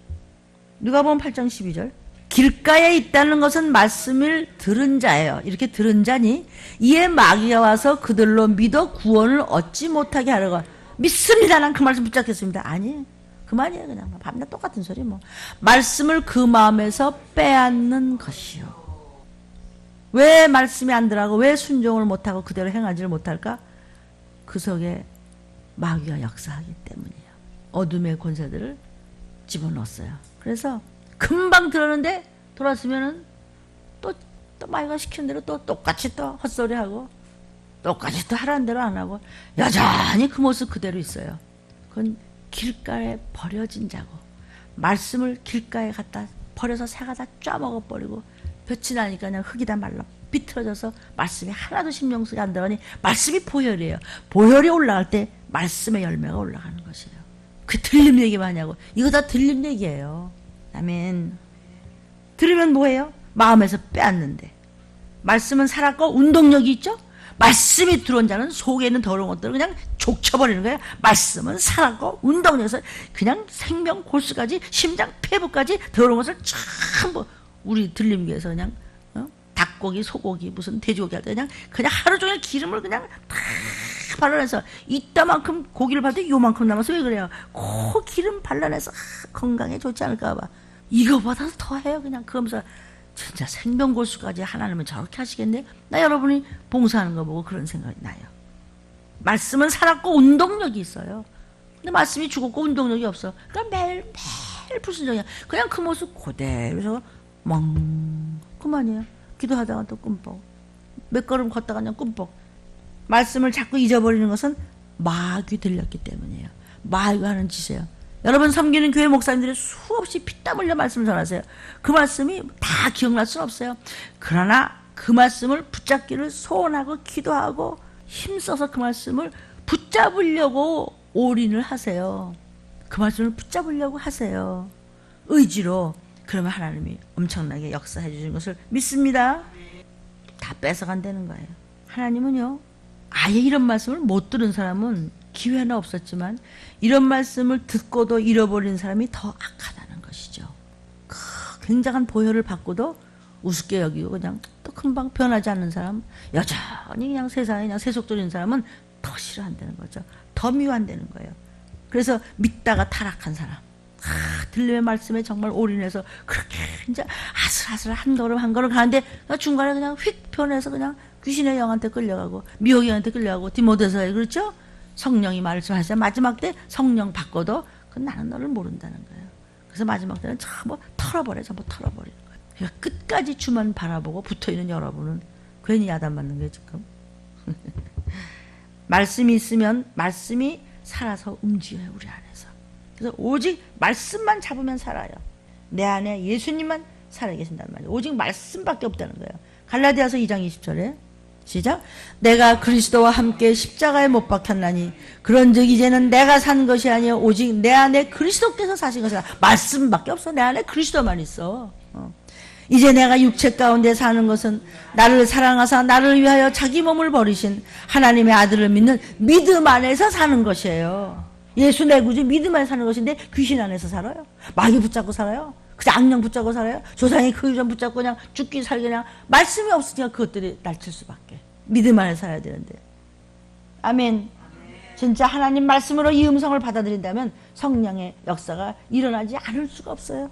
[SPEAKER 1] 누가복음 8장 12절, 길가에 있다는 것은 말씀을 들은 자예요. 이렇게 들은 자니 이에 마귀가 와서 그들로 믿어 구원을 얻지 못하게 하려고. 믿습니다. 난 그 말씀 붙잡겠습니다. 아니, 그만이에요. 그냥 밤낮 똑같은 소리 뭐. 말씀을 그 마음에서 빼앗는 것이요. 왜 말씀이 안 들어가고 왜 순종을 못하고 그대로 행하지를 못할까? 그 속에 마귀가 역사하기 때문이에요. 어둠의 권세들을 집어넣었어요. 그래서 금방 들었는데 돌았으면은 또 마귀가 시키는 대로 또 똑같이 또 헛소리하고 똑같이 또 하라는 대로 안 하고 여전히 그 모습 그대로 있어요. 그건 길가에 버려진 자고, 말씀을 길가에 갖다 버려서 새가 다 쪄먹어버리고 볕이 나니까 그냥 흙이 다 말라 비틀어져서 말씀이 하나도 심령 속에 안 들어가니 말씀이 보혈이에요. 보혈이 올라갈 때 말씀의 열매가 올라가는 것이에요. 그 들림 얘기만 하냐고. 이거 다 들림 얘기예요. 아멘. 들으면 뭐예요? 마음에서 빼앗는데. 말씀은 살았고 운동력이 있죠? 말씀이 들어온 자는 속에 있는 더러운 것들을 그냥 족쳐버리는 거예요. 말씀은 살았고 운동력에서 그냥 생명 골수까지 심장 폐부까지 더러운 것을 전부 우리 들림기에서 그냥 닭고기 소고기 무슨 돼지고기 할 때 그냥 하루 종일 기름을 그냥 다 발라내서 이따만큼 고기를 발때 요만큼 남아서 왜 그래요? 그 기름 발라내서 건강에 좋지 않을까 봐. 이거보다 더 해요. 그냥 그러면서 진짜 생명골수까지 하나님은 저렇게 하시겠네. 나 여러분이 봉사하는 거 보고 그런 생각이 나요. 말씀은 살았고 운동력이 있어요. 근데 말씀이 죽었고 운동력이 없어. 그러니까 매일 불순종이야. 그냥 그 모습 그대로 그만이에요. 기도하다가 또 꿈뻑, 몇 걸음 걷다가 그냥 꿈뻑. 말씀을 자꾸 잊어버리는 것은 마귀 들렸기 때문이에요. 마귀가 하는 짓이에요. 여러분 섬기는 교회 목사님들이 수없이 피땀 흘려 말씀을 전하세요. 그 말씀이 다 기억날 수는 없어요. 그러나 그 말씀을 붙잡기를 소원하고 기도하고 힘써서 그 말씀을 붙잡으려고 올인을 하세요. 그 말씀을 붙잡으려고 하세요. 의지로. 그러면 하나님이 엄청나게 역사해 주신 것을 믿습니다. 다 뺏어간다는 거예요. 하나님은요, 아예 이런 말씀을 못 들은 사람은 기회는 없었지만 이런 말씀을 듣고도 잃어버린 사람이 더 악하다는 것이죠. 굉장한 보혈을 받고도 우습게 여기고 그냥 또 금방 변하지 않는 사람, 여전히 그냥 세상에 그냥 세속적인 사람은 더 싫어한다는 거죠. 더 미워한다는 거예요. 그래서 믿다가 타락한 사람, 들림의 말씀에 정말 올인해서 그렇게 이제 아슬아슬 한 걸음 한 걸음 가는데 중간에 그냥 휙 변해서 그냥 귀신의 영한테 끌려가고 미혹의 영한테 끌려가고 디모데서에 그렇죠? 성령이 말씀하시자 마지막 때 성령 바꿔도 그건 나는 너를 모른다는 거예요. 그래서 마지막 때는 전부 털어버려, 전부 털어버리는 거예요. 그러니까 끝까지 주만 바라보고 붙어있는 여러분은 괜히 야단 맞는 거예요 지금. 말씀이 있으면 말씀이 살아서 움직여요 우리 안에서. 그래서 오직 말씀만 잡으면 살아요. 내 안에 예수님만 살아계신다는 말이에요. 오직 말씀밖에 없다는 거예요. 갈라디아서 2장 20절에 시작. 내가 그리스도와 함께 십자가에 못 박혔나니 그런즉 이제는 내가 산 것이 아니요 오직 내 안에 그리스도께서 사신 것이다. 말씀밖에 없어. 내 안에 그리스도만 있어. 이제 내가 육체 가운데 사는 것은 나를 사랑하사 나를 위하여 자기 몸을 버리신 하나님의 아들을 믿는 믿음 안에서 사는 것이에요. 예수 내 구주 믿음 안에 사는 것인데 귀신 안에서 살아요. 마귀 붙잡고 살아요. 그냥 악령 붙잡고 살아요. 조상의 그 유전 붙잡고 그냥 죽기 살기 그냥 말씀이 없으니까 그것들이 날칠 수밖에. 믿음 안에 살아야 되는데. 아멘. 진짜 하나님 말씀으로 이 음성을 받아들인다면 성령의 역사가 일어나지 않을 수가 없어요.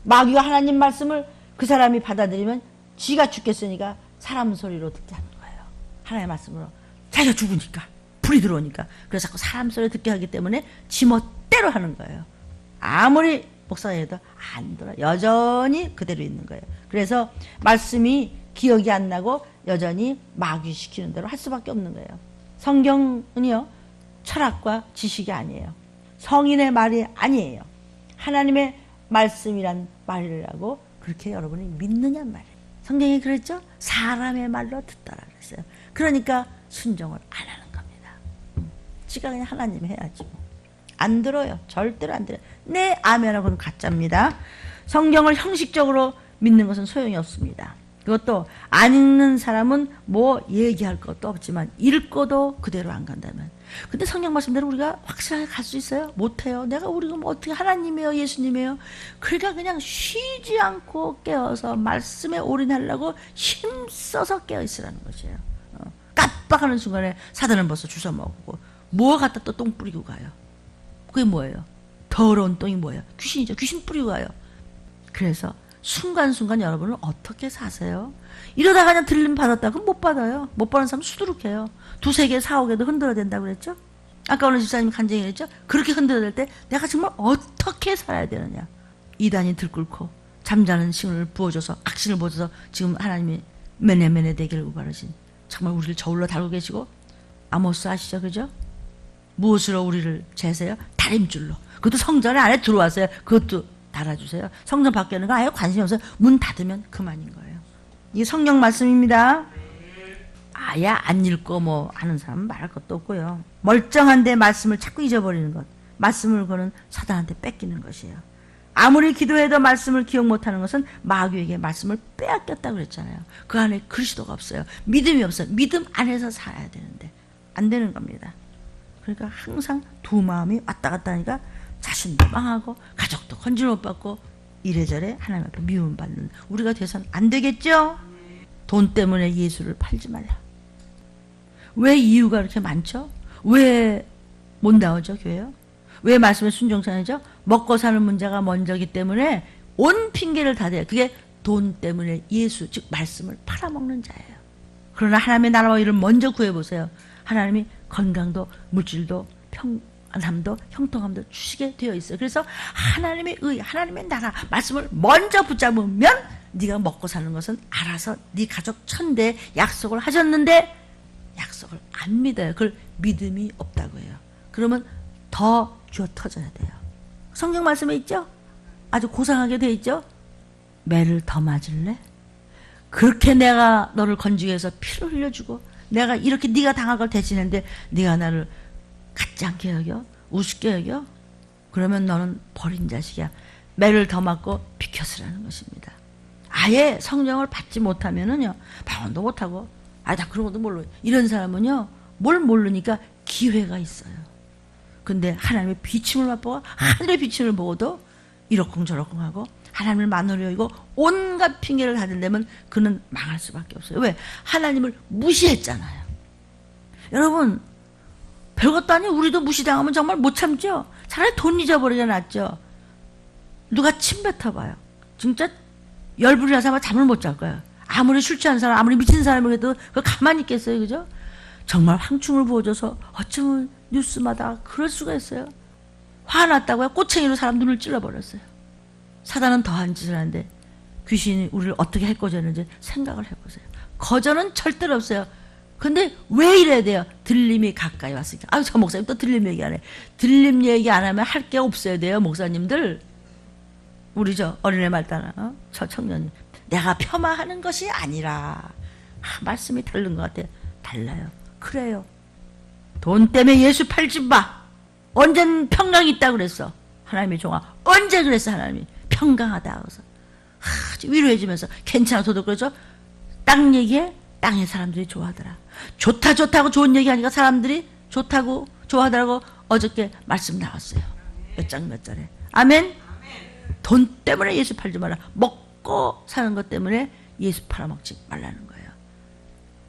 [SPEAKER 1] 마귀가 하나님 말씀을 그 사람이 받아들이면 지가 죽겠으니까 사람 소리로 듣게 하는 거예요. 하나님의 말씀으로. 자기가 죽으니까. 불이 들어오니까. 그래서 자꾸 사람 소리 듣게 하기 때문에 지멋대로 하는 거예요. 아무리 목사가 해도 안 들어. 여전히 그대로 있는 거예요. 그래서 말씀이 기억이 안 나고 여전히 마귀시키는 대로 할 수밖에 없는 거예요. 성경은요. 철학과 지식이 아니에요. 성인의 말이 아니에요. 하나님의 말씀이란 말이라고 그렇게 여러분이 믿느냔 말이에요. 성경이 그랬죠? 사람의 말로 듣더라 그랬어요. 그러니까 순종을 안 하는 겁니다. 지가 그냥 하나님 해야지 뭐. 안 들어요. 절대로 안 들어요. 네, 아멘하고는 가짜입니다. 성경을 형식적으로 믿는 것은 소용이 없습니다. 그것도 안 읽는 사람은 뭐 얘기할 것도 없지만 읽고도 그대로 안 간다면. 근데 성경 말씀대로 우리가 확실하게 갈 수 있어요? 못해요. 우리가 뭐 어떻게 하나님이에요? 예수님이에요? 그러니까 그냥 쉬지 않고 깨어서 말씀에 올인하려고 힘써서 깨어있으라는 것이에요. 깜빡하는 순간에 사단은 벌써 주워 먹고 뭐 갖다 또 똥 뿌리고 가요. 그게 뭐예요? 더러운 똥이 뭐예요? 귀신이죠. 귀신 뿌리고 가요. 그래서 순간순간 여러분은 어떻게 사세요? 이러다가 그냥 들림 받았다. 그럼 못 받아요. 못 받는 사람 수두룩해요. 2, 3개, 4, 5개도 흔들어야 된다고 그랬죠? 아까 오늘 집사님이 간증이 그랬죠? 그렇게 흔들어야 될 때 내가 정말 어떻게 살아야 되느냐. 이단이 들끓고 잠자는 신을 부어줘서 악신을 부어줘서 지금 하나님이 메네메네 되기를 우바르신 정말 우리를 저울로 달고 계시고 아모스 아시죠? 그죠? 무엇으로 우리를 재세요? 다림줄로. 그것도 성전 안에 들어왔어요. 그것도 달아주세요. 성전 밖에는 아예 관심이 없어요. 문 닫으면 그만인 거예요. 이게 성경 말씀입니다. 아예 안 읽고 뭐 하는 사람은 말할 것도 없고요. 멀쩡한데 말씀을 자꾸 잊어버리는 것. 말씀을 거는 사단한테 뺏기는 것이에요. 아무리 기도해도 말씀을 기억 못하는 것은 마귀에게 말씀을 빼앗겼다고 그랬잖아요. 그 안에 그리스도가 없어요. 믿음이 없어요. 믿음 안에서 살아야 되는데 안 되는 겁니다. 그러니까 항상 두 마음이 왔다 갔다 하니까 자신도 망하고 가족도 건질 못 받고 이래저래 하나님 앞에 미움받는 우리가 돼서는 안 되겠죠? 돈 때문에 예수를 팔지 말라. 왜 이유가 그렇게 많죠? 왜 못 나오죠 교회요? 왜 말씀에 순종하죠? 먹고 사는 문제가 먼저기 때문에 온 핑계를 다 대요. 그게 돈 때문에 예수 즉 말씀을 팔아먹는 자예요. 그러나 하나님의 나라와 일을 먼저 구해보세요. 하나님이 건강도 물질도 평안함도 형통함도 주시게 되어 있어요. 그래서 하나님의 의, 하나님의 나라 말씀을 먼저 붙잡으면 네가 먹고 사는 것은 알아서 네 가족 천대 약속을 하셨는데 약속을 안 믿어요. 그걸 믿음이 없다고 해요. 그러면 더 쥐어 터져야 돼요. 성경 말씀에 있죠? 아주 고상하게 돼 있죠? 매를 더 맞을래? 그렇게 내가 너를 건지기 위해서 피를 흘려주고 내가 이렇게 네가 당할 걸 대신했는데 네가 나를 갖지 않게 여겨? 우습게 여겨? 그러면 너는 버린 자식이야. 매를 더 맞고 비켜서라는 것입니다. 아예 성령을 받지 못하면은요, 방언도 못하고, 나 그런 것도 몰라. 이런 사람은요, 뭘 모르니까 기회가 있어요. 근데 하나님의 비침을 맛보고 하늘의 비침을 보고도 이러쿵저러쿵하고 하나님을 만으로 여기고 온갖 핑계를 다들려면 그는 망할 수밖에 없어요. 왜? 하나님을 무시했잖아요. 여러분, 별것도 아니고 우리도 무시당하면 정말 못 참죠. 차라리 돈 잊어버리게 낫죠. 누가 침 뱉어봐요. 진짜 열불이 나서 아마 잠을 못 잘 거예요. 아무리 술 취한 사람, 아무리 미친 사람이라도 그걸 가만히 있겠어요. 그죠? 정말 황충을 부어줘서 어쩌면 뉴스마다 그럴 수가 있어요. 화났다고요? 꼬챙이로 사람 눈을 찔러버렸어요. 사단은 더한 짓을 하는데 귀신이 우리를 어떻게 해코지했는지 생각을 해보세요. 거저는 절대로 없어요. 근데 왜 이래야 돼요? 들림이 가까이 왔으니까. 아유, 저 목사님 또 들림 얘기 안 해. 들림 얘기 안 하면 할 게 없어야 돼요, 목사님들. 우리 저 어린애 말따나 저 청년이 내가 폄하하는 것이 아니라 말씀이 다른 것 같아요. 달라요. 그래요. 돈 때문에 예수 팔지 마. 언젠 평강이 있다고 그랬어. 하나님의 종아. 언제 그랬어, 하나님이. 평강하다. 그래서 위로해주면서 괜찮아. 저도 그러죠. 땅 얘기에 땅의 사람들이 좋아하더라. 좋다 좋다고 좋은 얘기하니까 사람들이 좋다고 좋아하더라고. 어저께 말씀 나왔어요. 몇 장 몇 절에. 아멘. 돈 때문에 예수 팔지 마라. 먹고 사는 것 때문에 예수 팔아먹지 말라는 거예요.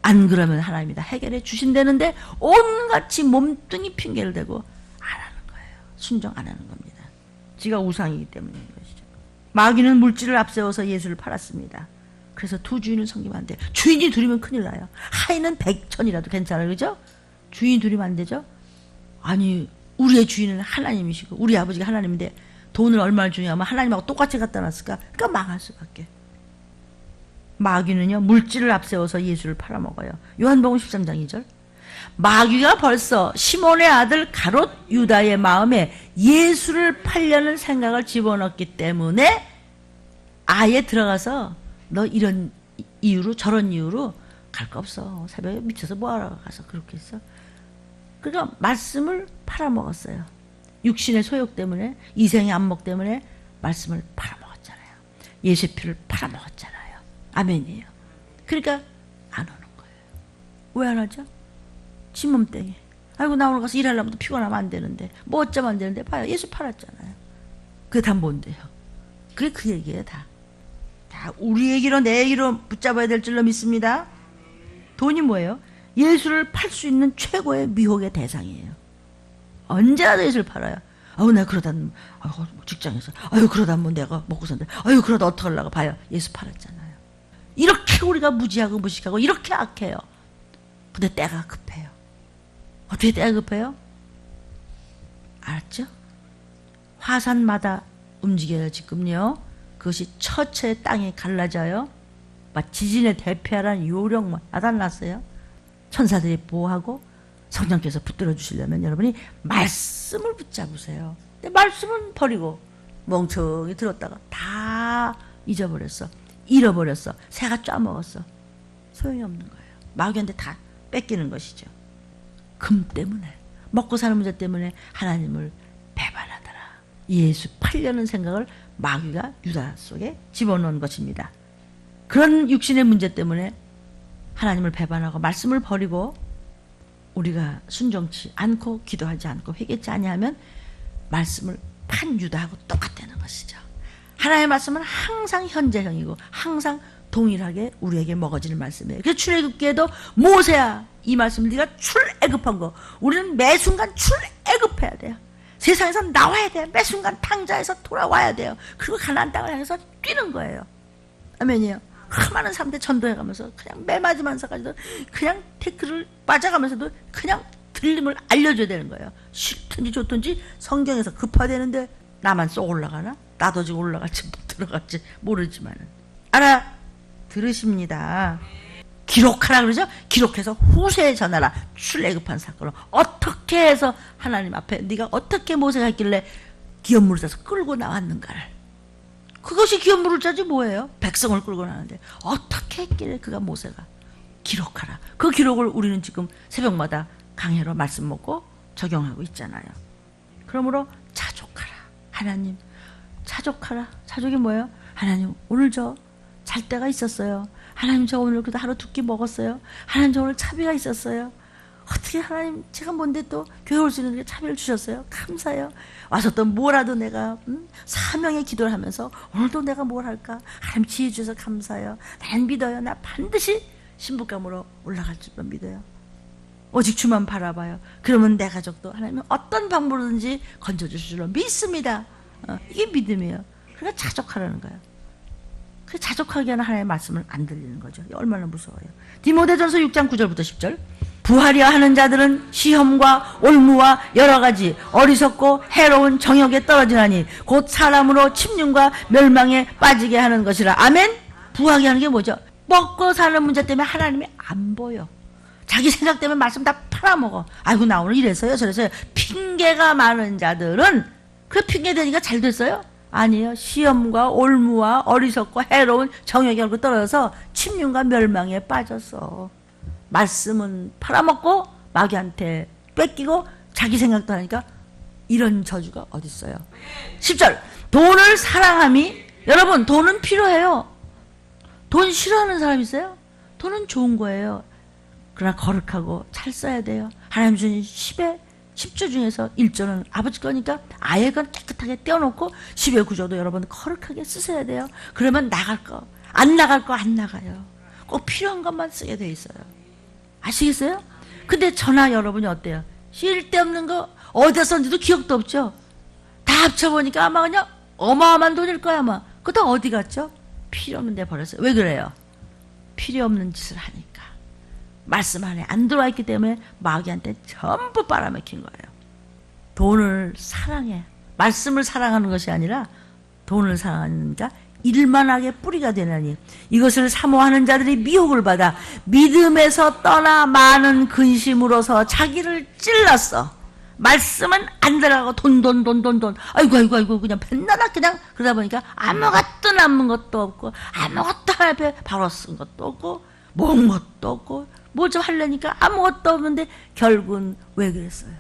[SPEAKER 1] 안 그러면 하나님이 다 해결해 주신다는데 온같이 몸뚱이 핑계를 대고 안 하는 거예요. 순종 안 하는 겁니다. 지가 우상이기 때문인 것이죠. 마귀는 물질을 앞세워서 예수를 팔았습니다. 그래서 두 주인을 섬기면 안 돼요. 주인이 둘이면 큰일 나요. 하인은 100천이라도 괜찮아요. 그죠? 주인이 둘이면 안 되죠? 아니, 우리의 주인은 하나님이시고 우리 아버지가 하나님인데 돈을 얼마나 주냐면 하나님하고 똑같이 갖다 놨을까? 그러니까 망할 수밖에. 마귀는요, 물질을 앞세워서 예수를 팔아먹어요. 요한복음 13장 2절. 마귀가 벌써 시몬의 아들 가롯 유다의 마음에 예수를 팔려는 생각을 집어넣기 때문에 아예 들어가서 너 이런 이유로 저런 이유로 갈 거 없어. 새벽에 미쳐서 뭐하러 가서 그렇게 했어. 그러니까 말씀을 팔아먹었어요. 육신의 소욕 때문에, 이생의 안목 때문에 말씀을 팔아먹었잖아요. 예수의 피를 팔아먹었잖아요. 아멘이에요. 그러니까 안 오는 거예요. 왜 안 하죠? 지 몸땡이. 아이고, 나 오늘 가서 일하려면 또 피곤하면 안 되는데 뭐 어쩌면 안 되는데 봐요. 예수 팔았잖아요. 그게 다 뭔데요? 그게 그 얘기예요. 다 우리 얘기로 내 얘기로 붙잡아야 될 줄로 믿습니다. 돈이 뭐예요? 예수를 팔 수 있는 최고의 미혹의 대상이에요. 언제라도 예수를 팔아요. 아유, 내가 그러다 직장에서 그러다 뭐 내가 먹고 산다. 그러다 어떡하려고. 봐요. 예수 팔았잖아요. 이렇게 우리가 무지하고 무식하고 이렇게 악해요. 근데 때가 급해요. 어떻게 때가 급해요? 알았죠? 화산마다 움직여요. 지금요. 그것이 처처의 땅에 갈라져요. 막 지진에 대피하라는 요령 나타났어요. 천사들이 보호하고 성령께서 붙들어 주시려면 여러분이 말씀을 붙잡으세요. 근데 말씀은 버리고 멍청이 들었다가 다 잊어버렸어. 잃어버렸어. 새가 쪄먹었어. 소용이 없는 거예요. 마귀한테 다 뺏기는 것이죠. 금 때문에, 먹고 사는 문제 때문에 하나님을 배반하더라. 예수 팔려는 생각을 마귀가 유다 속에 집어넣은 것입니다. 그런 육신의 문제 때문에 하나님을 배반하고 말씀을 버리고 우리가 순종치 않고 기도하지 않고 회개치 아니하면 말씀을 판 유다하고 똑같다는 것이죠. 하나님의 말씀은 항상 현재형이고 항상 동일하게 우리에게 먹어지는 말씀이에요. 그래서 출애굽기에도 모세야, 이 말씀 네가 출애굽한 거 우리는 매 순간 출애굽해야 돼요. 세상에서 나와야 돼요. 매 순간 탕자에서 돌아와야 돼요. 그리고 가나안 땅을 향해서 뛰는 거예요. 아멘이요. 많은 사람들 전도해가면서 그냥 매 마지막까지도 그냥 태클을 맞아가면서도 그냥 들림을 알려줘야 되는 거예요. 싫든지 좋든지 성경에서 급화되는데 나만 쏙 올라가나? 나도 지금 올라갈지 못 들어갈지 모르지만은 들으십니다. 기록하라 그러죠? 기록해서 후세에 전하라. 출애굽한 사건을 어떻게 해서 하나님 앞에 네가 어떻게 모세가 했길래 기업물을 짜서 끌고 나왔는가를. 그것이 기업물을 짜지 뭐예요? 백성을 끌고 나왔는데 어떻게 했길래 그가 모세가. 기록하라. 그 기록을 우리는 지금 새벽마다 강해로 말씀 먹고 적용하고 있잖아요. 그러므로 자족하라. 하나님 자족하라. 자족이 뭐예요? 하나님 오늘 저 잘 때가 있었어요. 하나님 저 오늘 그래도 하루 두 끼 먹었어요. 하나님 저 오늘 차비가 있었어요. 어떻게 하나님 제가 뭔데 또 교회 올 수 있는 게 참여를 주셨어요. 감사해요. 와서 또 뭐라도 내가 사명의 기도를 하면서 오늘도 내가 뭘 할까? 하나님 지혜 주셔서 감사해요. 난 믿어요. 나 반드시 신부감으로 올라갈 줄만 믿어요. 오직 주만 바라봐요. 그러면 내 가족도 하나님은 어떤 방법으로든지 건져주실 줄로 믿습니다. 이게 믿음이에요. 그러니까 자족하라는 거예요. 그 자족하게 하는 하나님의 말씀을 안 들리는 거죠. 얼마나 무서워요. 디모데전서 6장 9절부터 10절. 부하려 하는 자들은 시험과 올무와 여러 가지 어리석고 해로운 정욕에 떨어지나니 곧 사람으로 침륜과 멸망에 빠지게 하는 것이라. 아멘. 부하게 하는 게 뭐죠? 먹고 사는 문제 때문에 하나님이 안 보여. 자기 생각 때문에 말씀 다 팔아먹어. 아이고 나 오늘 이래서요 저래서요. 핑계가 많은 자들은 그 핑계 대니까 잘 됐어요? 아니에요. 시험과 올무와 어리석고 해로운 정욕에 얼굴 떨어져서 침륜과 멸망에 빠졌어. 말씀은 팔아먹고 마귀한테 뺏기고 자기 생각도 하니까 이런 저주가 어딨어요. 10절. 돈을 사랑함이, 여러분 돈은 필요해요. 돈 싫어하는 사람 있어요? 돈은 좋은 거예요. 그러나 거룩하고 잘 써야 돼요. 하나님 주신 10조 중에서 1조는 아버지 거니까 아예 건 깨끗하게 떼어놓고 10의 9조도 여러분 거룩하게 쓰셔야 돼요. 그러면 나갈 거, 안 나갈 거 안 나가요. 꼭 필요한 것만 쓰게 돼 있어요. 아시겠어요? 근데 저나 여러분이 어때요? 쓸데없는 거 어디다 썼는지도 기억도 없죠? 다 합쳐보니까 아마 그냥 어마어마한 돈일 거야 아마. 그거 다 어디 갔죠? 필요 없는 데 버렸어요. 왜 그래요? 필요 없는 짓을 하니까. 말씀 안에 안 들어와 있기 때문에 마귀한테 전부 빨아먹힌 거예요. 돈을 사랑해. 말씀을 사랑하는 것이 아니라 돈을 사랑하니까 일만하게 뿌리가 되나니 이것을 사모하는 자들이 미혹을 받아 믿음에서 떠나 많은 근심으로서 자기를 찔렀어. 말씀은 안 들어가고 돈. 아이고 그냥 맨날 그냥 그러다 보니까 아무것도 남은 것도 없고 아무것도 하나 앞에 바로 쓴 것도 없고 먹은 것도 없고 뭐 좀 하려니까 아무것도 없는데 결국은 왜 그랬어요?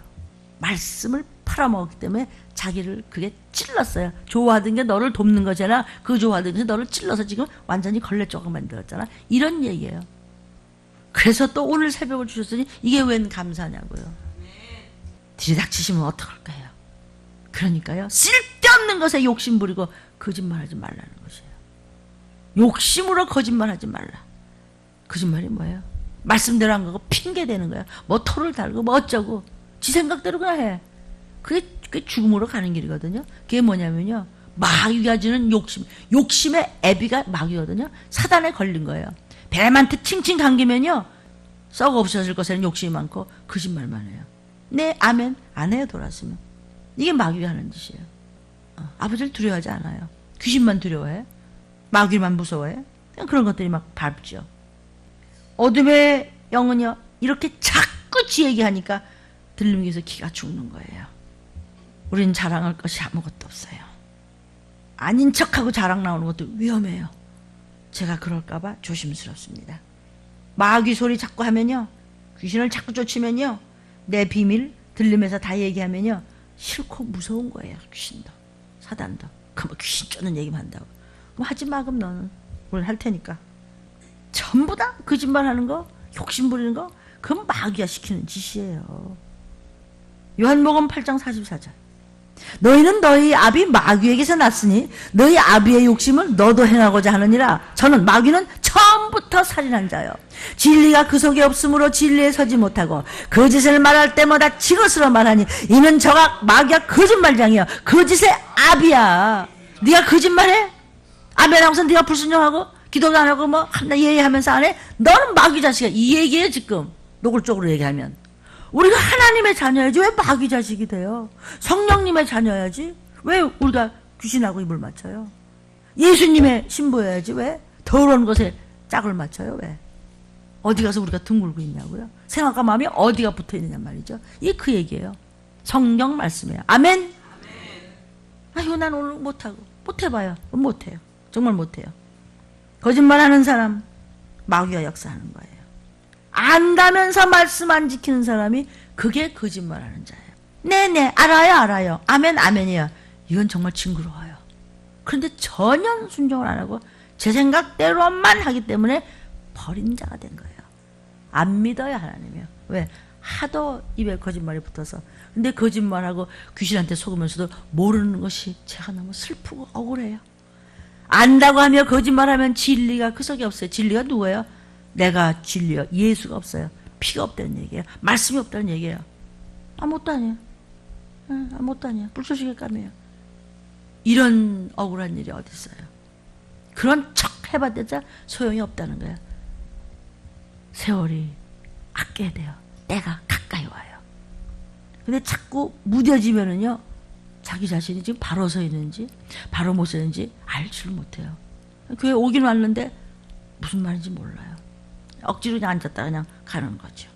[SPEAKER 1] 말씀을 팔아먹었기 때문에 자기를 그게 찔렀어요. 좋아하던 게 너를 돕는 거잖아. 그 좋아하던 게 너를 찔러서 지금 완전히 걸레 조각 만들었잖아. 이런 얘기예요. 그래서 또 오늘 새벽을 주셨으니 이게 웬 감사냐고요. 들이닥치시면 어떡할까요? 그러니까요. 쓸데없는 것에 욕심 부리고 거짓말하지 말라는 것이에요. 욕심으로 거짓말하지 말라. 거짓말이 뭐예요? 말씀대로 한 거고 핑계대는 거야. 뭐 토를 달고 뭐 어쩌고 지 생각대로 그냥 해. 그게 죽음으로 가는 길이거든요. 그게 뭐냐면요. 마귀가 주는 욕심의 애비가 마귀거든요. 사단에 걸린 거예요. 뱀한테 칭칭 감기면요. 썩어 없어질 것에는 욕심이 많고 거짓말만 해요. 네, 아멘. 안 해요, 돌았으면. 이게 마귀가 하는 짓이에요. 아버지를 두려워하지 않아요. 귀신만 두려워해. 마귀만 무서워해. 그냥 그런 것들이 막 밟죠. 어둠의 영은요. 이렇게 자꾸 지 얘기하니까 들림에서 기가 죽는 거예요. 우린 자랑할 것이 아무것도 없어요. 아닌 척하고 자랑 나오는 것도 위험해요. 제가 그럴까봐 조심스럽습니다. 마귀 소리 자꾸 하면요. 귀신을 자꾸 쫓으면요. 내 비밀 들림에서 다 얘기하면요. 싫고 무서운 거예요. 귀신도 사단도. 그럼 귀신 쫓는 얘기만 한다고. 그럼 하지 마. 그럼 너는. 우린 할 테니까. 전부 다 거짓말하는 거, 욕심 부리는 거, 그건 마귀가 시키는 짓이에요. 요한복음 8장 44절. 너희는 너희 아비 마귀에게서 났으니 너희 아비의 욕심을 너도 행하고자 하느니라. 저는 마귀는 처음부터 살인한 자요. 진리가 그 속에 없으므로 진리에 서지 못하고 거짓을 말할 때마다 지것으로 말하니 이는 저가 마귀가 거짓말장이요. 거짓의 아비야. 네가 거짓말해? 아멘하고서 네가 불순종하고 기도도 안 하고 뭐 예의하면서 안 해? 너는 마귀 자식이야. 이 얘기예요 지금. 노골적으로 얘기하면. 우리가 하나님의 자녀야지 왜 마귀 자식이 돼요? 성령님의 자녀야지 왜 우리가 귀신하고 입을 맞춰요? 예수님의 신부여야지 왜 더러운 것에 짝을 맞춰요? 왜? 어디 가서 우리가 둥글고 있냐고요? 생각과 마음이 어디가 붙어 있느냐 말이죠. 이게 그 얘기예요. 성경 말씀이에요. 아멘? 아이고 난 오늘 못하고 못해봐요. 못해요. 정말 못해요. 거짓말하는 사람 마귀가 역사하는 거예요. 안다면서 말씀 안 지키는 사람이 그게 거짓말하는 자예요. 네네 알아요. 아멘 아멘이요. 이건 정말 징그러워요. 그런데 전혀 순종을 안 하고 제 생각대로만 하기 때문에 버린 자가 된 거예요. 안 믿어요 하나님이요. 왜? 하도 입에 거짓말이 붙어서. 근데 거짓말하고 귀신한테 속으면서도 모르는 것이 제가 너무 슬프고 억울해요. 안다고 하며 거짓말하면 진리가 그 속에 없어요. 진리가 누구예요? 내가 진리요. 예수가 없어요. 피가 없다는 얘기예요. 말씀이 없다는 얘기예요. 아무것도 아니에요. 아무것도 아니에요. 불쏘시개 감이에요. 이런 억울한 일이 어디 있어요? 그런 척 해봤자 소용이 없다는 거예요. 세월이 아껴야 돼요. 때가 가까이 와요. 근데 자꾸 무뎌지면은요, 자기 자신이 지금 바로 서 있는지 바로 못 서 있는지 알지를 못해요. 교회 오긴 왔는데 무슨 말인지 몰라요. 억지로 그냥 앉았다 그냥 가는 거죠.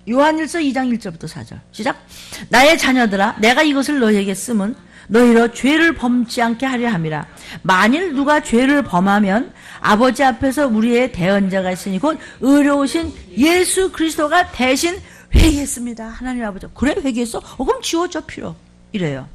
[SPEAKER 1] 요한일서 2장 1절부터 4절 시작. 나의 자녀들아, 내가 이것을 너희에게 쓰면 너희로 죄를 범치 않게 하려 함이라. 만일 누가 죄를 범하면 아버지 앞에서 우리의 대언자가 있으니 곧 의로우신 예수 그리스도가 대신 회개했습니다. 하나님 아버지, 그래 회개했어? 그럼 지워져 필요. 이래요.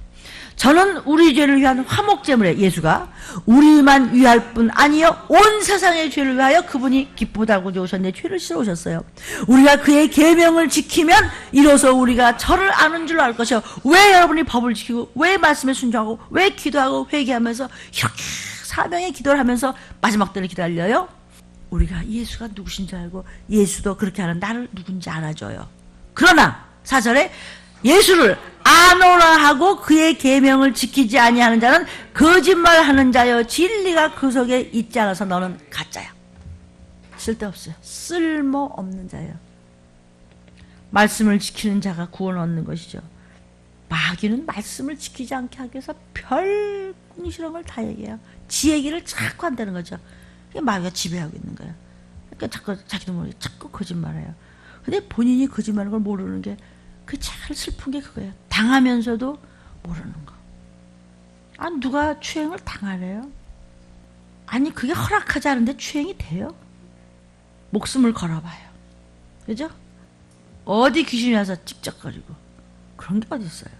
[SPEAKER 1] 저는 우리 죄를 위한 화목제물에 예수가 우리만 위할 뿐 아니요 온 세상의 죄를 위하여 그분이 기쁘다고 오셨네. 죄를 씻어 오셨어요. 우리가 그의 계명을 지키면 이로써 우리가 저를 아는 줄 알 것이요. 왜 여러분이 법을 지키고 왜 말씀에 순종하고 왜 기도하고 회개하면서 이렇게 사명의 기도를 하면서 마지막 때를 기다려요? 우리가 예수가 누구신지 알고 예수도 그렇게 하는 나를 누군지 알아줘요. 그러나 4절에 예수를 아노라 하고 그의 계명을 지키지 아니하는 자는 거짓말하는 자여 진리가 그 속에 있지 않아서 너는 가짜야. 쓸데없어요. 쓸모없는 자예요. 말씀을 지키는 자가 구원 얻는 것이죠. 마귀는 말씀을 지키지 않게 하기 위해서 별 궁시렁 걸 다 얘기해요. 지 얘기를 자꾸 한다는 거죠. 마귀가 지배하고 있는 거예요. 그러니까 자꾸 자기도 모르게 자꾸 거짓말해요. 근데 본인이 거짓말하는 걸 모르는 게 그 제일 슬픈 게 그거예요. 당하면서도 모르는 거. 아, 누가 추행을 당하래요? 아니, 그게 허락하지 않은데 추행이 돼요? 목숨을 걸어봐요. 그죠? 어디 귀신이 와서 찍적거리고. 그런 게 어디 있어요?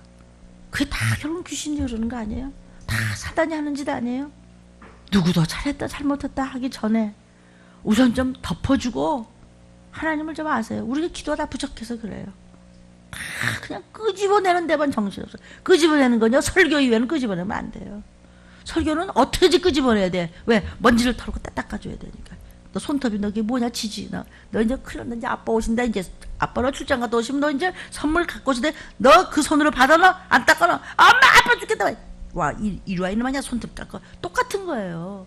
[SPEAKER 1] 그게 다 결국 귀신이 그러는 거 아니에요? 다 사단이 하는 짓 아니에요? 누구도 잘했다 잘못했다 하기 전에 우선 좀 덮어주고 하나님을 좀 아세요. 우리가 기도가 다 부족해서 그래요. 그냥 끄집어내는 데만 정신없어요. 끄집어내는 건요, 설교 이외에는 끄집어내면 안 돼요. 설교는 어떻게든지 끄집어내야 돼. 왜? 먼지를 털고 딱 닦아줘야 되니까. 너 손톱이 너 그게 뭐냐 치지. 너 이제 큰일 났다. 이제 아빠 오신다. 이제 아빠 너 출장 갔다 오시면 너 이제 선물 갖고 오시대. 너 그 손으로 받아 놔? 안 닦아 놔? 엄마 아빠 죽겠다. 와, 이리 와 이놈 아니야. 손톱 닦아. 똑같은 거예요.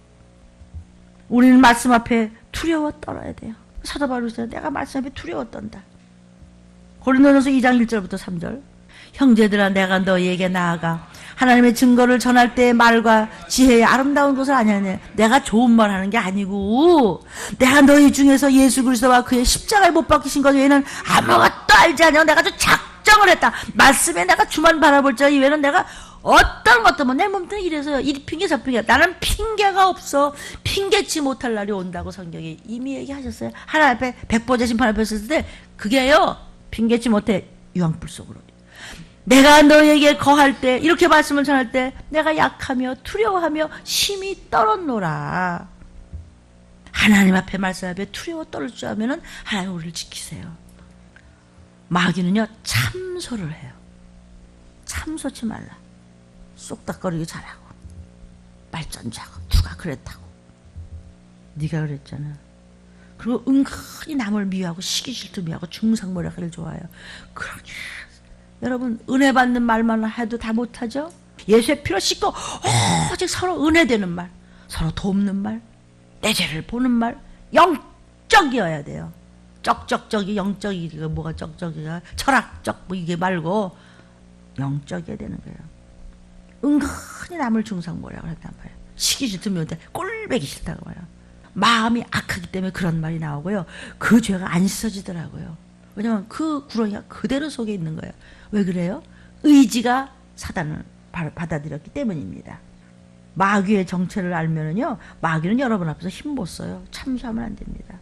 [SPEAKER 1] 우리는 말씀 앞에 두려워 떨어야 돼요. 사도 바울이 있어요. 내가 말씀 앞에 두려워 떤다. 고린도전서 2장 1절부터 3절. 형제들아, 내가 너희에게 나아가 하나님의 증거를 전할 때의 말과 지혜의 아름다운 것을 아냐네. 내가 좋은 말 하는 게 아니고 내가 너희 중에서 예수 그리스도와 그의 십자가에 못 박히신 것 외에는 아무것도 알지 않냐. 내가 아주 작정을 했다. 말씀에 내가 주만 바라볼 자 이외에는 내가 어떤 것도 뭐 내 몸뚱이 이래서요. 이 핑계 저 핑계. 나는 핑계가 없어. 핑계치 못할 날이 온다고 성경에 이미 얘기하셨어요. 하나님 앞에 백보자 심판 앞에 섰을 때 그게요. 핑계치 못해 유황불 속으로. 내가 너에게 거할 때 이렇게 말씀을 전할 때 내가 약하며 두려워하며 심히 떨었노라. 하나님 앞에 말씀 앞에 두려워 떨을 줄 알면은 하나님 우리를 지키세요. 마귀는요 참소를 해요. 참소치 말라. 쏙닥거리기 잘하고 말전자고 누가 그랬다고 네가 그랬잖아. 그리고 은근히 남을 미워하고 시기 질투미하고 중상모략을 좋아해요. 그렇게 여러분 은혜 받는 말만 해도 다 못하죠. 예수의 피로 씻고 오직 서로 은혜되는 말, 서로 돕는 말, 내 죄를 보는 말, 영적이어야 돼요. 쩍쩍쩍이 영적이 뭐가 쩍쩍이가 철학적 뭐 이게 말고 영적이어야 되는 거예요. 은근히 남을 중상모략을 했단 말이에요. 시기 질투미한테 꼴배기 싫다고 말이에요. 마음이 악하기 때문에 그런 말이 나오고요. 그 죄가 안 씻어지더라고요. 왜냐하면 그 구렁이가 그대로 속에 있는 거예요. 왜 그래요? 의지가 사단을 받아들였기 때문입니다. 마귀의 정체를 알면은요, 마귀는 여러분 앞에서 힘 못 써요. 참수하면 안 됩니다.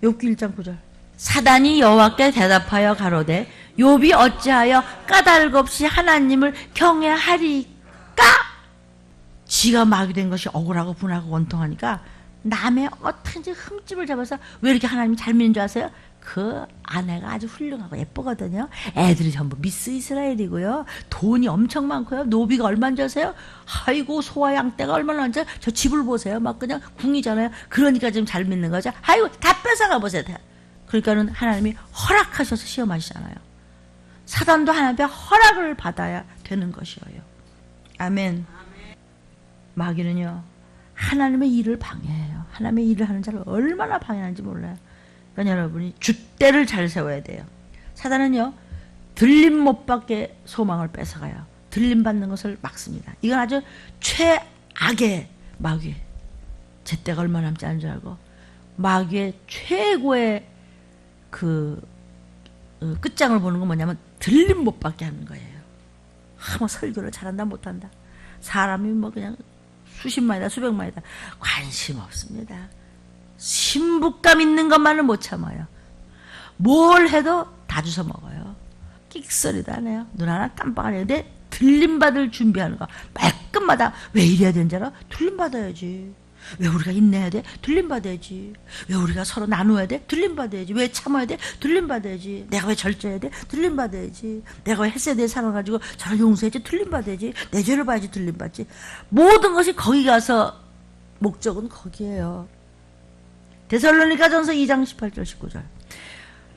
[SPEAKER 1] 욥기 1장 9절. 사단이 여호와께 대답하여 가로되 욥이 어찌하여 까닭 없이 하나님을 경외하리까? 지가 마귀 된 것이 억울하고 분하고 원통하니까 남의 어떻게든지 흠집을 잡아서 왜 이렇게 하나님 잘 믿는 줄 아세요? 그 아내가 아주 훌륭하고 예쁘거든요. 애들이 전부 미스 이스라엘이고요. 돈이 엄청 많고요. 노비가 얼마인지 아세요? 아이고 소와 양떼가 얼마나 많은지 저 집을 보세요. 막 그냥 궁이잖아요. 그러니까 지금 잘 믿는 거죠. 아이고 다 뺏어가 보세요. 그러니까는 하나님이 허락하셔서 시험하시잖아요. 사단도 하나님의 허락을 받아야 되는 것이에요. 아멘. 마귀는요 하나님의 일을 방해해요. 하나님의 일을 하는 자를 얼마나 방해하는지 몰라요. 그러니까 여러분이 줏대를 잘 세워야 돼요. 사단은요 들림 못 받게 소망을 뺏어가요. 들림 받는 것을 막습니다. 이건 아주 최악의 마귀. 제 때가 얼마나 남지 않은 줄 알고 마귀의 최고의 끝장을 보는 건 뭐냐면 들림 못 받게 하는 거예요. 뭐 설교를 잘한다 못한다. 사람이 뭐 그냥 수십만이다 수백만이다 관심 없습니다. 신부감 있는 것만은 못 참아요. 뭘 해도 다 주워 먹어요. 끽소리도 안 해요. 눈 하나 깜빡 안 해는데 들림받을 준비하는 거 말끝마다 왜 이래야 되는 줄 알아? 들림받아야지. 왜 우리가 인내해야 돼? 들림받아야지. 왜 우리가 서로 나누어야 돼? 들림받아야지. 왜 참아야 돼? 들림받아야지. 내가 왜 절제해야 돼? 들림받아야지. 내가 왜 햇세대에 살아가지고 저를 용서해야지? 들림받아야지. 내 죄를 봐야지. 들림받지. 모든 것이 거기 가서 목적은 거기에요. 데살로니가전서 2장 18절 19절.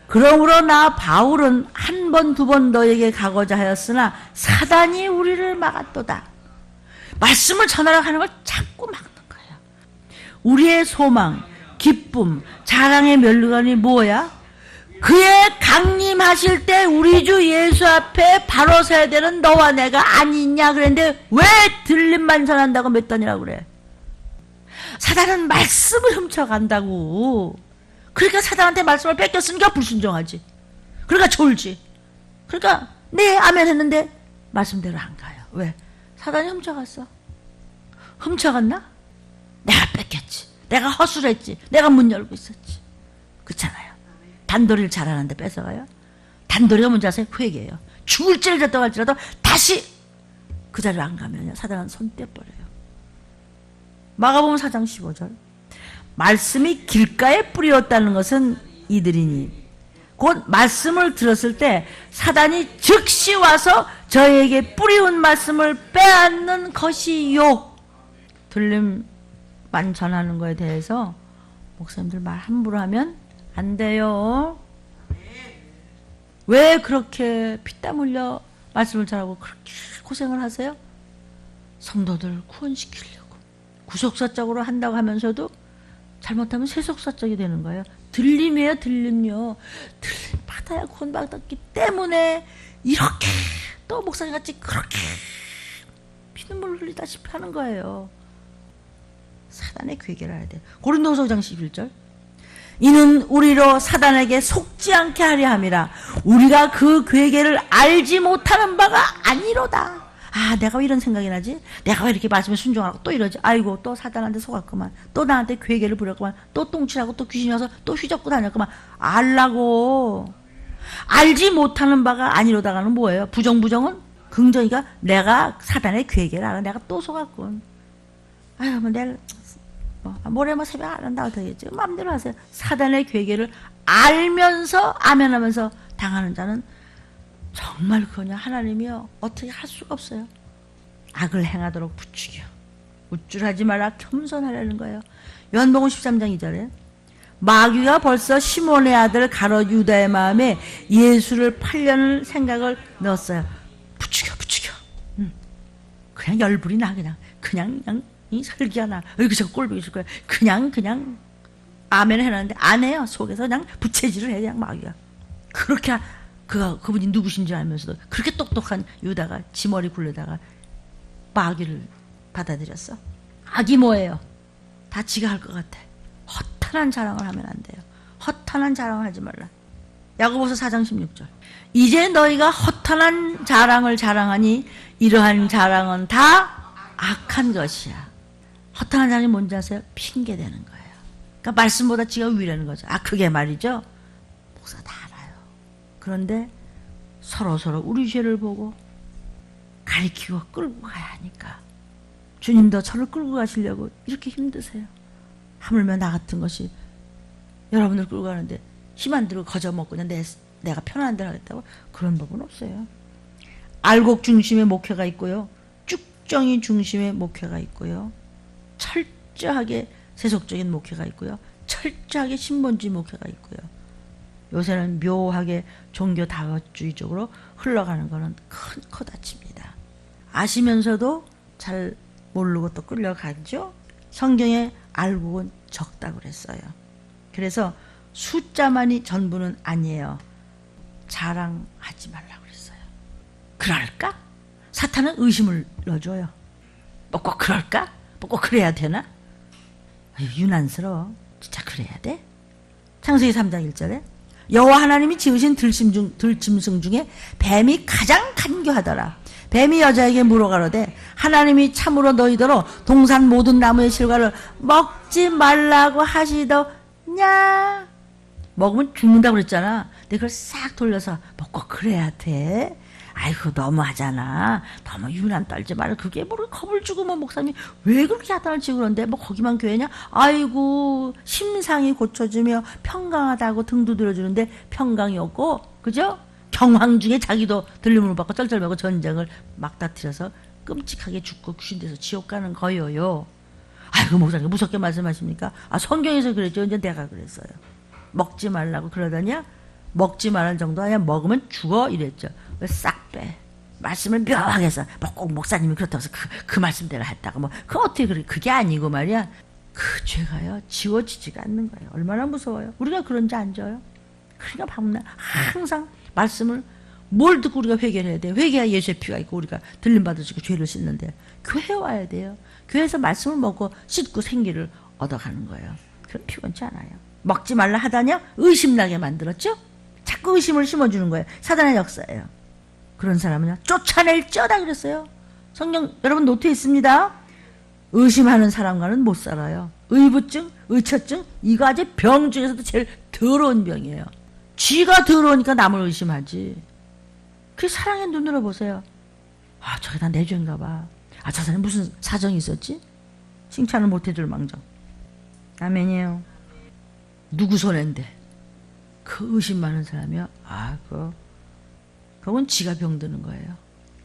[SPEAKER 1] 그러므로 나 바울은 한 번 두 번 너에게 가고자 하였으나 사단이 우리를 막았도다. 말씀을 전하려고 하는 걸 자꾸 막는 거예요. 우리의 소망, 기쁨, 자랑의 면류관이 뭐야? 그의 강림하실 때 우리 주 예수 앞에 바로 서야 되는 너와 내가 아니냐 그랬는데 왜 들림만 전한다고 몇 단이라고 그래? 사단은 말씀을 훔쳐간다고. 그러니까 사단한테 말씀을 뺏겼으니까 불순종하지. 그러니까 졸지. 그러니까 네 아멘 했는데 말씀대로 안 가요. 왜? 사단이 훔쳐갔어. 훔쳐갔나? 내가 뺏겼지. 내가 허술했지. 내가 문 열고 있었지. 그렇잖아요. 단도리를 잘하는데 뺏어가요? 단도리가 뭔지 아세요? 회개예요. 죽을 죄를 졌다고 할지라도 다시 그 자리로 안 가면요 사단은 손 떼버려요. 마가복음 4장 15절. 말씀이 길가에 뿌리었다는 것은 이들이니 곧 말씀을 들었을 때 사단이 즉시 와서 저에게 뿌리운 말씀을 빼앗는 것이요. 들림만 전하는 거에 대해서 목사님들 말 함부로 하면 안 돼요. 왜 그렇게 피땀 흘려 말씀을 전하고 그렇게 고생을 하세요? 성도들 구원시키려고 구속사적으로 한다고 하면서도 잘못하면 세속사적이 되는 거예요. 들림이에요. 들림요. 들림 받아야 구원받았기 때문에 이렇게 또 목사님같이 그렇게 피눈물 흘리다시피 하는 거예요. 사단의 괴계를 알아야 돼요. 고린도후서 5장 11절. 이는 우리로 사단에게 속지 않게 하려 함이라. 우리가 그 괴계를 알지 못하는 바가 아니로다. 아, 내가 왜 이런 생각이 나지? 내가 왜 이렇게 말씀에 순종하고 또 이러지? 아이고, 또 사단한테 속았구만. 또 나한테 괴계를 부렸구만. 또 똥칠하고 또 귀신이 와서 또 휘젓고 다녔구만. 알라고. 알지 못하는 바가 아니로다가는 뭐예요? 부정은? 긍정이가 내가 사단의 괴계를 알아. 내가 또 속았군. 아유, 뭐 내일 모레 새벽 안 한다고 되겠지. 마음대로 하세요. 사단의 괴계를 알면서 아멘하면서 당하는 자는 정말 그냥 하나님이요 어떻게 할 수가 없어요. 악을 행하도록 부추겨. 우쭐하지 말라 겸손하려는 거예요. 요한복음 13장 2절에 마귀가 벌써 시몬의 아들 가롯 유다의 마음에 예수를 팔려는 생각을 넣었어요. 부추겨. 그냥 열불이 나 그냥 이 설기가 나. 여기서 꼴보기 싫을 거야. 그냥 아멘 해놨는데 안 해요. 속에서 그냥 부채질을 해 그냥 마귀가. 그렇게 그분이 누구신지 알면서도 그렇게 똑똑한 유다가 지 머리 굴려다가 마귀를 받아들였어. 악이 뭐예요? 다 지가 할 것 같아. 허탄한 자랑을 하면 안 돼요. 허탄한 자랑을 하지 말라. 야고보서 4장 16절. 이제 너희가 허탄한 자랑을 자랑하니 이러한 자랑은 다 악한 것이야. 허탄한 자랑이 뭔지 아세요? 핑계대는 거예요. 그러니까 말씀보다 지가 위라는 거죠. 그게 말이죠. 목사가 다 알아요. 그런데 서로 우리 죄를 보고 가리키고 끌고 가야 하니까 주님도 저를 끌고 가시려고 이렇게 힘드세요. 하물며 나 같은 것이 여러분들 끌고 가는데 힘 안 들고 거저먹고 그냥 내가 편한 대로 하겠다고 그런 법은 없어요. 알곡 중심의 목회가 있고요. 쭉정이 중심의 목회가 있고요. 철저하게 세속적인 목회가 있고요. 철저하게 신본주의 목회가 있고요. 요새는 묘하게 종교 다원주의적으로 흘러가는 거는 큰 커다칩니다. 아시면서도 잘 모르고 또 끌려가죠. 성경에 알곡은 적다고 그랬어요. 그래서 숫자만이 전부는 아니에요. 자랑하지 말라고 그랬어요. 그럴까? 사탄은 의심을 넣어줘요. 뭐 꼭 그럴까? 뭐 꼭 그래야 되나? 유난스러워. 진짜 그래야 돼? 창세기 3장 1절에 여호와 하나님이 지으신 들짐승 중에 뱀이 가장 간교하더라. 뱀이 여자에게 물어가로되 하나님이 참으로 너희더러 동산 모든 나무의 실과를 먹지 말라고 하시더냐? 먹으면 죽는다고 그랬잖아. 근데 그걸 싹 돌려서 먹고 그래야 돼? 아이고 너무하잖아. 너무 유난 떨지 말아. 그게 뭐 겁을 주고 뭐 목사님이 왜 그렇게 야단을 치고 그러는데 뭐 거기만 교회냐? 아이고 심상이 고쳐지며 평강하다고 등 두드려주는데 평강이 없고 그죠? 경황 중에 자기도 들림을 받고 쩔쩔매고 전쟁을 막다트려서 끔찍하게 죽고 귀신돼서 지옥 가는 거예요. 아이고 목사님 무섭게 말씀하십니까? 아 성경에서 그랬죠. 이제 내가 그랬어요. 먹지 말라고 그러더냐? 먹지 말라는 정도 아니야. 먹으면 죽어 이랬죠. 왜 싹 빼. 말씀을 묘하게 해서 뭐 꼭 목사님이 그렇다고 해서 그 말씀대로 했다가 뭐 그 어떻게 그래. 그게 아니고 말이야. 그 죄가요 지워지지가 않는 거예요. 얼마나 무서워요. 우리가 그런지 안 져요. 그러니까 밤낮 항상 말씀을 뭘 듣고 우리가 회개를 해야 돼요. 회개야 예수의 피가 있고 우리가 들림받아주고 죄를 씻는데 교회에 와야 돼요. 교회에서 말씀을 먹고 씻고 생기를 얻어가는 거예요. 그럼 피곤치 않아요. 먹지 말라 하다냐? 의심나게 만들었죠? 자꾸 의심을 심어주는 거예요. 사단의 역사예요. 그런 사람은요 쫓아낼지어다 그랬어요. 성경 여러분 노트에 있습니다. 의심하는 사람과는 못 살아요. 의부증, 의처증 이거 아주 병 중에서도 제일 더러운 병이에요. 쥐가 더러우니까 남을 의심하지. 그 사랑의 눈으로 보세요. 아 저게 다 내 죄인가 봐. 아 저 사람이 무슨 사정이 있었지? 칭찬을 못 해줄 망정. 아멘이에요. 누구 손해인데 그 의심 많은 사람이요. 아 그건 지가 병드는 거예요.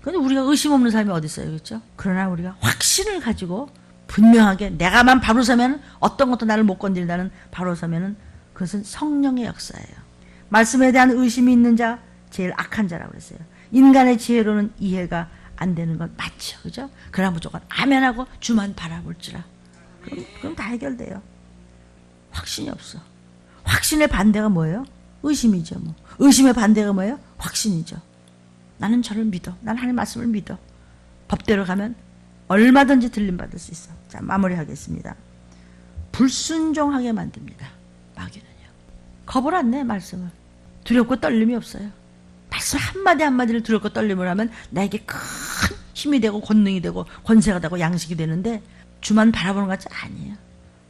[SPEAKER 1] 근데 우리가 의심 없는 사람이 어디 있어요, 그렇죠? 그러나 우리가 확신을 가지고 분명하게 내가만 바로 서면 어떤 것도 나를 못 건드린다는 바로 서면은 그것은 성령의 역사예요. 말씀에 대한 의심이 있는 자 제일 악한 자라고 그랬어요. 인간의 지혜로는 이해가 안 되는 건 맞죠, 그죠? 그러나 무조건 아멘하고 주만 바라볼지라. 그럼 다 해결돼요. 확신이 없어. 확신의 반대가 뭐예요? 의심이죠. 뭐. 의심의 반대가 뭐예요? 확신이죠. 나는 저를 믿어. 난 하나님 말씀을 믿어. 법대로 가면 얼마든지 들림받을 수 있어. 자, 마무리하겠습니다. 불순종하게 만듭니다. 마귀는요. 겁을 안 내, 말씀을. 두렵고 떨림이 없어요. 말씀 한마디 한마디를 두렵고 떨림을 하면 나에게 큰 힘이 되고 권능이 되고 권세가 되고 양식이 되는데 주만 바라보는 것 같지 아니에요.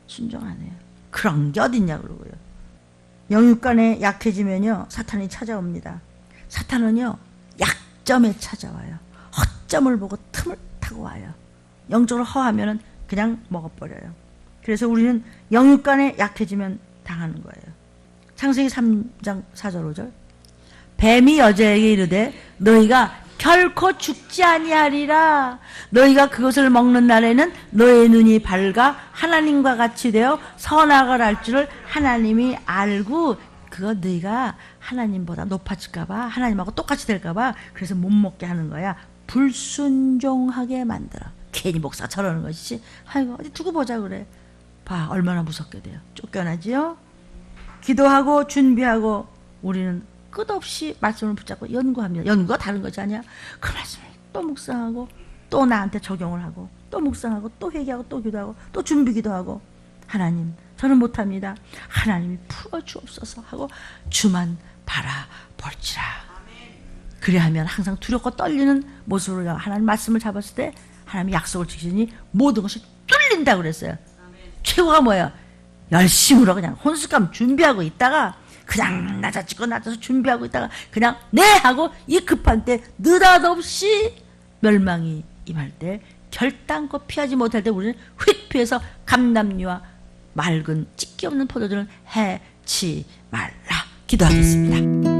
[SPEAKER 1] 순종 안 해요. 그런 게 어딨냐 그러고요. 영육간에 약해지면요 사탄이 찾아옵니다. 사탄은요 약점에 찾아와요. 허점을 보고 틈을 타고 와요. 영적으로 허하면은 그냥 먹어버려요. 그래서 우리는 영육간에 약해지면 당하는 거예요. 창세기 3장 4절 5절 뱀이 여자에게 이르되 너희가 결코 죽지 아니하리라. 너희가 그것을 먹는 날에는 너의 눈이 밝아 하나님과 같이 되어 선악을 알 줄을 하나님이 알고 그거 너희가 하나님보다 높아질까 봐 하나님하고 똑같이 될까 봐 그래서 못 먹게 하는 거야. 불순종하게 만들어. 괜히 목사가 저러는 것이지. 아이고 어디 두고 보자 그래. 봐 얼마나 무섭게 돼요. 쫓겨나지요. 기도하고 준비하고 우리는 끝없이 말씀을 붙잡고 연구합니다. 연구가 다른 거지 아니야? 그 말씀을 또 묵상하고 또 나한테 적용을 하고 또 묵상하고 또 회개하고 또 기도하고 또 준비 기도하고 하나님 저는 못합니다. 하나님이 풀어주옵소서 하고 주만 바라볼지라. 그래야하면 항상 두렵고 떨리는 모습으로 하나님 말씀을 잡았을 때 하나님이 약속을 지키시니 모든 것이 뚫린다고 그랬어요. 최고가 뭐예요? 열심으로 그냥 혼숙감 준비하고 있다가 그냥 낮아지고 낮아서 준비하고 있다가 그냥 네 하고 이 급한 때 느닷없이 멸망이 임할 때 결단코 피하지 못할 때 우리는 휙 피해서 감람류와 맑은 찢기 없는 포도주는 해치 말라. 기도하겠습니다.